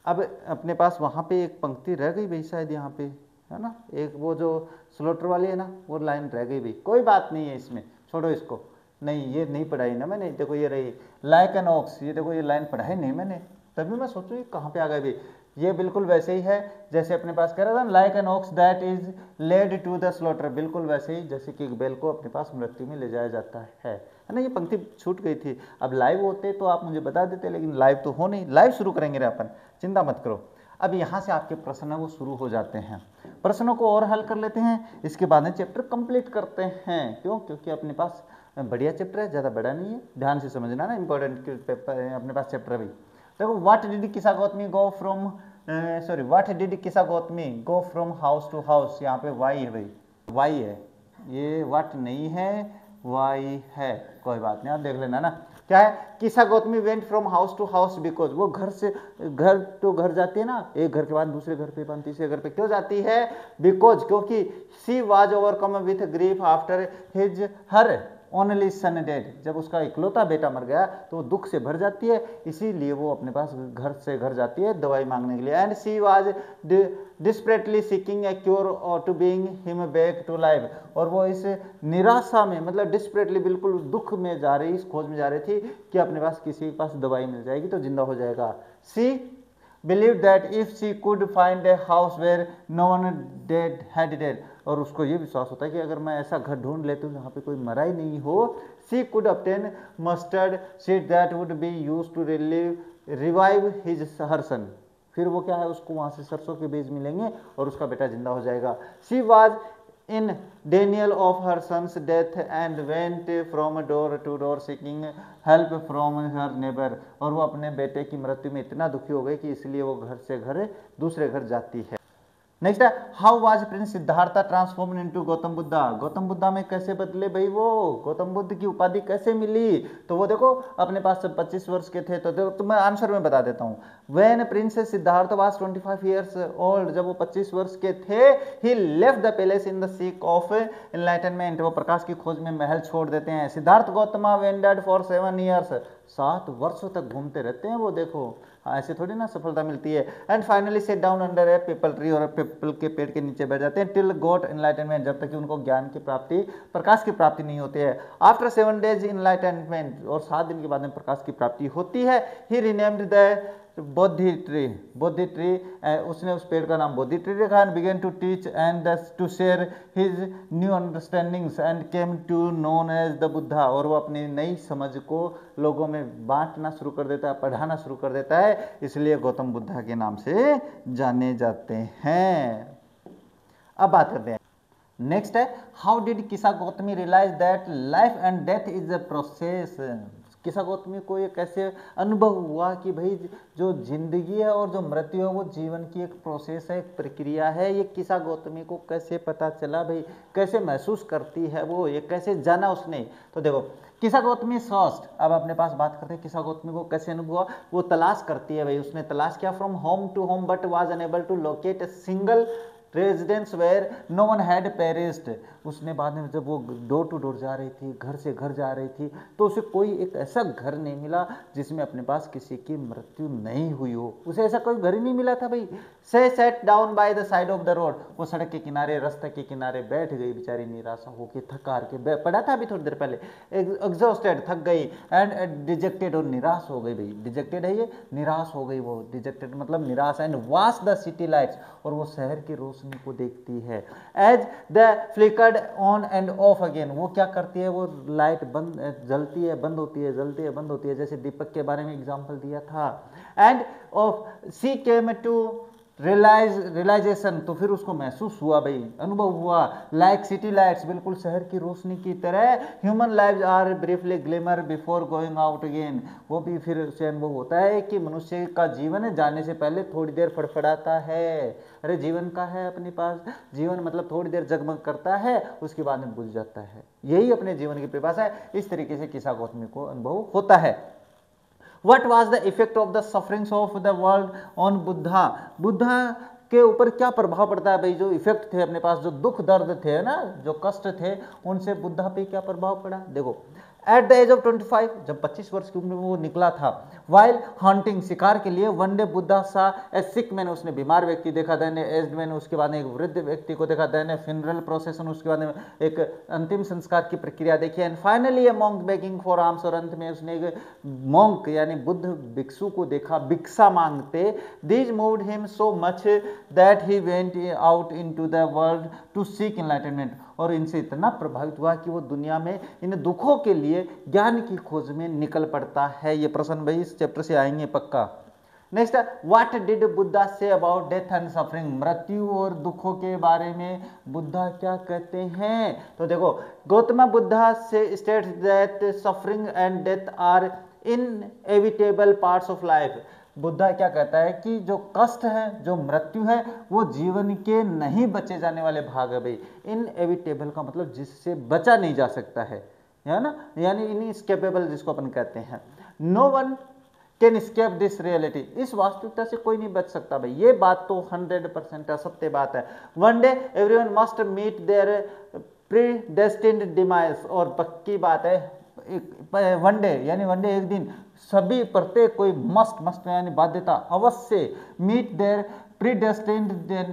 S1: अब अपने पास वहाँ पे एक पंक्ति रह गई भाई शायद यहाँ पे, है ना, एक वो जो स्लोटर वाली है ना वो लाइन रह गई भाई, कोई बात नहीं है इसमें, छोड़ो इसको, नहीं ये नहीं पढ़ाई ना मैंने, देखो ये रही लाइक एन ऑक्स, ये देखो ये लाइन पढ़ाई नहीं मैंने, तभी मैं सोचूँ कहाँ पे आ गए भाई, ये बिल्कुल वैसे ही है जैसे अपने पास कह रहा था, like an ox that is led to the slaughter, बिल्कुल वैसे ही जैसे कि एक बैल को अपने पास मृत्यु में ले जाया जाता है ना। ये पंक्ति छूट गई थी, अब लाइव होते तो आप मुझे बता देते, लेकिन लाइव तो हो नहीं, लाइव शुरू करेंगे रे अपन, चिंता मत करो। अब यहाँ से आपके प्रश्न वो शुरू हो जाते हैं, प्रश्नों को और हल कर लेते हैं, इसके बाद में चैप्टर कंप्लीट करते हैं। क्यों? क्योंकि अपने पास बढ़िया चैप्टर है, ज़्यादा बड़ा नहीं है, ध्यान से समझना ना, इंपॉर्टेंट पेपर अपने पास चैप्टर भी। देखो, what did Kisa Gautami go from what did Kisa Gautami go from house to house, यहाँ पे वाई है भाई, वाई है, ये व्हाट नहीं है, वाई है, कोई बात नहीं, आप देख लेना ना। क्या है? Kisa Gautami went from house to house because, वो घर से घर तो घर जाती है ना, एक घर के बाद दूसरे घर पे, तीसरे घर पे क्यों जाती है? बिकॉज, क्योंकि she was overcome with grief after his her only son dead, जब उसका इकलौता बेटा मर गया तो वो दुख से भर जाती है, इसीलिए वो अपने पास घर से घर जाती है दवाई मांगने के लिए। And she was desperately seeking a cure to bring him back to life, और वो इस निराशा में, मतलब डिस्परेटली, बिल्कुल दुख में जा रही, इस खोज में जा रही थी कि अपने पास किसी के पास दवाई मिल जाएगी तो जिंदा हो जाएगा। सी believed that if she could find a house where no one had died, और उसको ये विश्वास होता है कि अगर मैं ऐसा घर ढूंढ लेती हूँ जहाँ पे कोई मरा ही नहीं हो, she could obtain mustard seed that would be used to revive his her son, फिर वो क्या है, उसको वहाँ से सरसों के बीज मिलेंगे और उसका बेटा जिंदा हो जाएगा। she was in denial of her son's death and went from door to door seeking help from her neighbor, और वो अपने बेटे की मृत्यु में इतना दुखी हो गई कि इसलिए वो घर से घर दूसरे घर जाती है। नेक्स्ट है, how was Prince Siddhartha transform into Gautam Buddha, Gautam Buddha में कैसे बदले भाई वो, गौतम बुद्ध की उपाधि कैसे मिली? तो वो देखो, अपने पास जब 25 वर्ष के थे तो मैं आंसर में बता देता हूँ। When prince Siddhartha was 25 years old, जब वो 25 वर्ष के थे, he left the palace in the seek of enlightenment, वो प्रकाश की खोज में महल छोड़ देते हैं। Siddhartha Gautama wandered for 7 years, 7 वर्षों तक घूमते रहते हैं वो, देखो ऐसे थोड़ी ना सफलता मिलती है। And finally set down under A people tree, और पीपल के पेड़ के नीचे बैठ जाते हैं, टिल गॉट एनलाइटनमेंट, जब तक कि उनको ज्ञान की प्राप्ति, प्रकाश की प्राप्ति नहीं होती है। आफ्टर 7 days एनलाइटनमेंट, और 7 दिन के बाद में प्रकाश की प्राप्ति होती है। He renamed the Bodhi tree, Bodhi tree, उसने उस पेड़ का नाम बोधि ट्री रखा। And began to teach and to share his new understandings and came to known as the Buddha, और वो अपनी नई समझ को लोगों में बांटना शुरू कर देता है, पढ़ाना शुरू कर देता है, इसलिए गौतम बुद्धा के नाम से जाने जाते हैं। अब बात करते हैं, नेक्स्ट है, how did Kisa Gautami realise that life and death is a process, Kisa Gautami को ये कैसे अनुभव हुआ कि भाई जो जिंदगी है और जो मृत्यु है वो जीवन की एक प्रोसेस है, एक प्रक्रिया है, ये किसा गौतमी को कैसे पता चला भाई, कैसे महसूस करती है वो, ये कैसे जाना उसने? तो देखो, किसा गौतमी फर्स्ट, अब अपने पास बात करते हैं किसा गौतमी को कैसे अनुभव हुआ। वो तलाश करती है भाई, उसने तलाश किया from home to home but was unable to locate a single residence where no one had perished, उसने बाद में जब वो डोर टू डोर जा रही थी, घर से घर जा रही थी, तो उसे कोई एक ऐसा घर नहीं मिला जिसमें अपने पास किसी की मृत्यु नहीं हुई हो, उसे ऐसा कोई घर ही नहीं मिला था भाई। से set down by the side of the road, वो सड़क के किनारे, रास्ते के किनारे बैठ गई बेचारी, निराशा होकर, थक हार के पड़ा था अभी थोड़ी देर पहले, एग्जॉस्टेड, थक गई, एंड डिजेक्टेड, और निराश हो गई भाई, डिजेक्टेड है ये, निराश हो गई वो, डिजेक्टेड मतलब निराश। And watch the city lights, और वो शहर की रोशनी को देखती है। As the flickered on and off again, वो क्या करती है, वो लाइट बंद, जलती है, बंद होती है, जलती है, बंद होती है, जैसे दीपक के बारे में एग्जांपल दिया था। And of she came to realisation, तो फिर उसको महसूस हुआ भाई, अनुभव हुआ, लाइक सिटी लाइट्स, बिल्कुल शहर की रोशनी की तरह, human lives are briefly glimmer before going out again, वो भी फिर उसे अनुभव होता है कि मनुष्य का जीवन जाने से पहले थोड़ी देर फड़फड़ाता है। अरे जीवन का है अपने पास, जीवन मतलब थोड़ी देर जगमग करता है, उसके बाद में बुझ जाता है, यही अपने जीवन की परिभाषा है। इस तरीके से किसा गौतमी को अनुभव होता है। What was the effect of the sufferings of the world on Buddha, Buddha के ऊपर क्या प्रभाव पड़ता है भाई, जो इफेक्ट थे अपने पास, जो दुख दर्द थे ना, जो कष्ट थे, उनसे बुद्धा पे क्या प्रभाव पड़ा? देखो, एट द एज ऑफ 25, जब 25 वर्ष की उम्र में वो निकला था, वाइल हंटिंग, शिकार के लिए, वन डे बुद्धा सा ए सिक मैन, उसने बीमार व्यक्ति देखा, देन एज्ड मैन, उसके बाद एक वृद्ध व्यक्ति को देखा, देन फ्यूनरल प्रोसेसन, उसके बाद एक अंतिम संस्कार की प्रक्रिया देखी, and finally A monk begging for arms, और अंत में उसने एक मॉन्क यानी बुद्ध भिक्षु को देखा भिक्षा मांगते। These moved him so much that he went out into the world to seek enlightenment, और इनसे इतना प्रभावित हुआ कि वो दुनिया में इन दुखों के लिए ज्ञान की खोज में निकल पड़ता है। ये प्रश्न भाई इस चैप्टर से आएंगे पक्का। Next, what did Buddha say about death and suffering, मृत्यु और दुखों के बारे में बुद्धा क्या कहते हैं? तो देखो, गौतम बुद्धा से states that suffering and death are inevitable parts of life. Buddha क्या कहता है कि जो कष्ट है, जो मृत्यु है, वो जीवन के नहीं बचे जाने वाले भाग है भाई। इनएविटेबल का मतलब जिससे बचा नहीं जा सकता है ना, यानी इनएस्केपेबल जिसको अपन कहते हैं। No one can escape this reality, इस वास्तविकता से कोई नहीं बच सकता भाई। ये बात तो 100% सत्य बात है। One day everyone must meet their predestined demise, और पक्की बात है, वन डे यानी वन डे एक दिन सभी प्रत्येक कोई मस्ट यानी बाध्यता अवश्य मीट देयर प्रीडेस्टिन्ड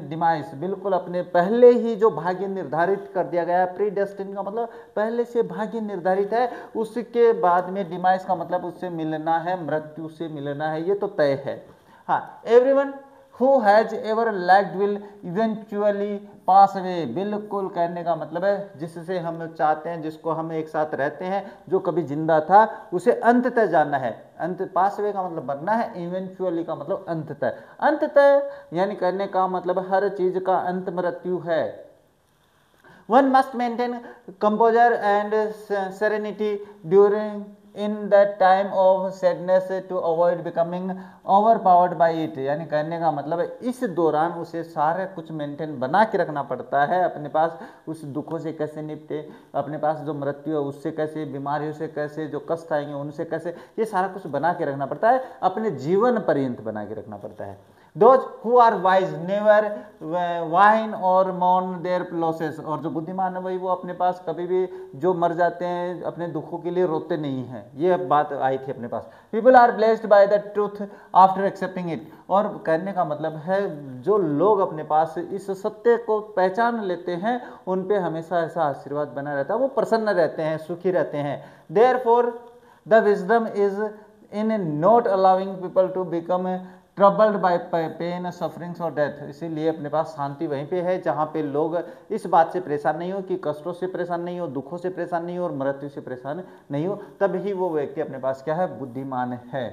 S1: डिमाइस, बिल्कुल अपने पहले ही जो भाग्य निर्धारित कर दिया गया है। प्रीडेस्टिन्ड का मतलब पहले से भाग्य निर्धारित है, उसके बाद में डिमाइस का मतलब उससे मिलना है, मृत्यु से मिलना है, ये तो तय है। हाँ, everyone who has ever lacked will eventually pass away, बिल्कुल कहने का मतलब है जिससे हम चाहते हैं, जिसको हम एक साथ रहते हैं, जो कभी जिंदा था, उसे अंततः जानना है। अंत, पास अवे का मतलब मरना है, इवेंचुअली का मतलब अंततः। अंततः यानी कहने का मतलब हर चीज का अंत मृत्यु है। One must maintain composure and serenity during in that time of sadness to avoid becoming overpowered by it, यानी कहने का मतलब है इस दौरान उसे सारा कुछ मेंटेन बना के रखना पड़ता है। अपने पास उस दुखों से कैसे निपटे, अपने पास जो मृत्यु है उससे कैसे, बीमारियों से कैसे, जो कष्ट आएंगे उनसे कैसे, ये सारा कुछ बना के रखना पड़ता है, अपने जीवन पर्यंत बना के रखना पड़ता है। Those who are wise never whine or mourn their losses, और जो बुद्धिमान है वही वो अपने पास कभी भी जो मर जाते हैं अपने दुखों के लिए रोते नहीं हैं। ये बात आई थी अपने पास। People are blessed by the truth after accepting it, और कहने का मतलब है जो लोग अपने पास इस सत्य को पहचान लेते हैं उन पे हमेशा ऐसा आशीर्वाद बना रहता है, वो प्रसन्न रहते हैं, सुखी रहते हैं। Therefore the wisdom is in not allowing people to become troubled by pain, sufferings और डेथ, इसीलिए अपने पास शांति वहीं पे है जहाँ पे लोग इस बात से परेशान नहीं हो कि कष्टों से परेशान नहीं हो, दुखों से परेशान नहीं हो और मृत्यु से परेशान नहीं हो, तभी वो व्यक्ति अपने पास क्या है, बुद्धिमान है।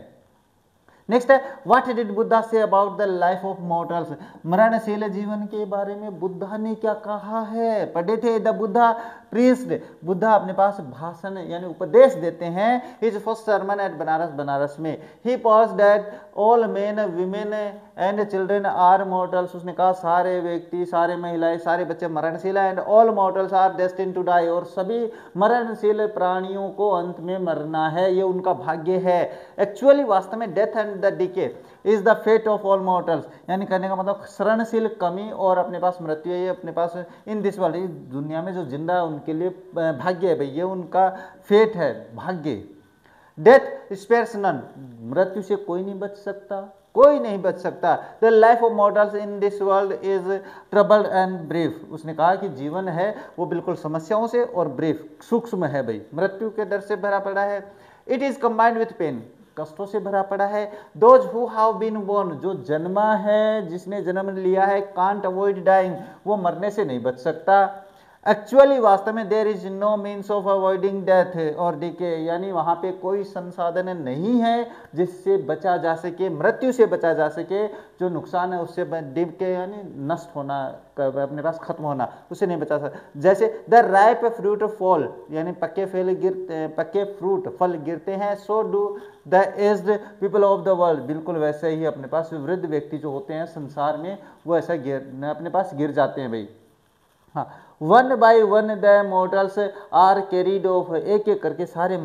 S1: नेक्स्ट है, what did Buddha say about the life of mortals, मरणशील जीवन के बारे में बुद्धा ने क्या कहा है? पढ़े थे द बुद्धा प्रीस्ट, बुद्धा अपने पास भाषण यानी उपदेश देते हैं। His first sermon at Banaras, Banaras में। He pose that all men women and children are mortals, उसने कहा सारे व्यक्ति, सारे महिलाएं, सारे बच्चे मरणशील है। And all mortals are destined to die, और सभी मरणशील प्राणियों को अंत में मरना है, ये उनका भाग्य है। एक्चुअली वास्तव में death and the decay is the fate of all mortals, यानी कहने का मतलब शरणशील कमी और अपने पास मृत्यु है, ये अपने पास इन दिस वर्ल्ड, इस दुनिया में जो जिंदा है उनके लिए भाग्य है भाई, ये उनका फेट है, भाग्य। डेथ स्पेयर्स नन, मृत्यु से कोई नहीं बच सकता, कोई नहीं बच सकता। The life of mortals in this world is troubled and brief, उसने कहा कि जीवन है वो बिल्कुल समस्याओं से और ब्रीफ, सूक्ष्म है भाई, मृत्यु के डर से भरा पड़ा है। It is combined with pain, कष्टों से भरा पड़ा है। Those who have been born, जो जन्मा है, जिसने जन्म लिया है, कांट अवॉइड डाइंग, वो मरने से नहीं बच सकता। एक्चुअली वास्तव में there is no means of avoiding death और डीके, यानी वहाँ पे कोई संसाधन नहीं है जिससे बचा जा सके, मृत्यु से बचा जा सके, जो नुकसान है उससे डीके यानी नष्ट होना, अपने पास खत्म होना, उसे नहीं बचा सकता। जैसे द राइप फ्रूट फॉल, यानी पक्के फ्रूट फल गिरते हैं, so do the aged people of the world, बिल्कुल वैसे ही अपने पास वृद्ध व्यक्ति जो होते हैं संसार में वो ऐसा अपने पास गिर जाते हैं भाई। हाँ, one by one the mortals are carried off, एक एक करके सारे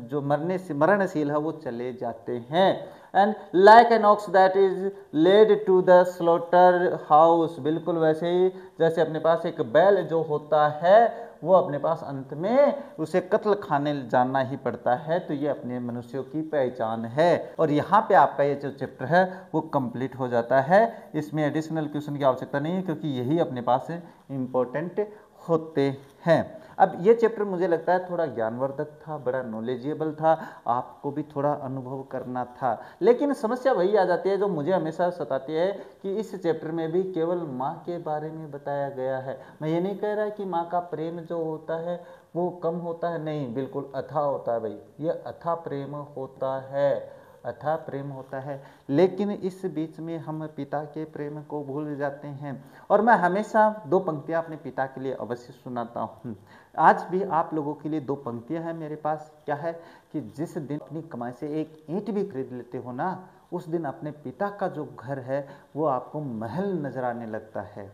S1: जो मरणशील है वो चले जाते हैं। And like an ox that is led to the slaughterhouse, बिल्कुल वैसे ही जैसे अपने पास एक बैल जो होता है वो अपने पास अंत में उसे कत्ल खाने जाना ही पड़ता है। तो ये अपने मनुष्यों की पहचान है। और यहाँ पे आपका ये जो चैप्टर है वो कंप्लीट हो जाता है। इसमें एडिशनल क्वेश्चन की आवश्यकता नहीं है क्योंकि यही अपने पास इंपॉर्टेंट होते हैं। अब ये चैप्टर मुझे लगता है थोड़ा ज्ञानवर्धक था, बड़ा नॉलेजेबल था, आपको भी थोड़ा अनुभव करना था। लेकिन समस्या वही आ जाती है जो मुझे हमेशा सताती है कि इस चैप्टर में भी केवल माँ के बारे में बताया गया है। मैं ये नहीं कह रहा कि माँ का प्रेम जो होता है वो कम होता है, नहीं, बिल्कुल अथाह होता है भाई, ये अथाह प्रेम होता है, अथाह प्रेम होता है। लेकिन इस बीच में हम पिता के प्रेम को भूल जाते हैं। और मैं हमेशा दो पंक्तियां अपने पिता के लिए अवश्य सुनाता हूँ। आज भी आप लोगों के लिए दो पंक्तियां हैं मेरे पास। क्या है कि जिस दिन अपनी कमाई से एक ईंट भी खरीद लेते हो ना, उस दिन अपने पिता का जो घर है वो आपको महल नजर आने लगता है।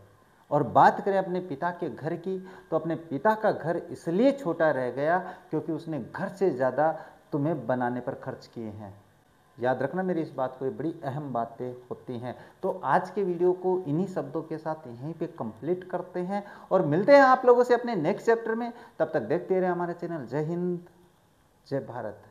S1: और बात करें अपने पिता के घर की, तो अपने पिता का घर इसलिए छोटा रह गया क्योंकि उसने घर से ज़्यादा तुम्हें बनाने पर खर्च किए हैं। याद रखना मेरी इस बात को, ये बड़ी अहम बातें होती हैं। तो आज के वीडियो को इन्हीं शब्दों के साथ यहीं पे कंप्लीट करते हैं और मिलते हैं आप लोगों से अपने नेक्स्ट चैप्टर में। तब तक देखते रहे हमारे चैनल। जय हिंद, जय भारत।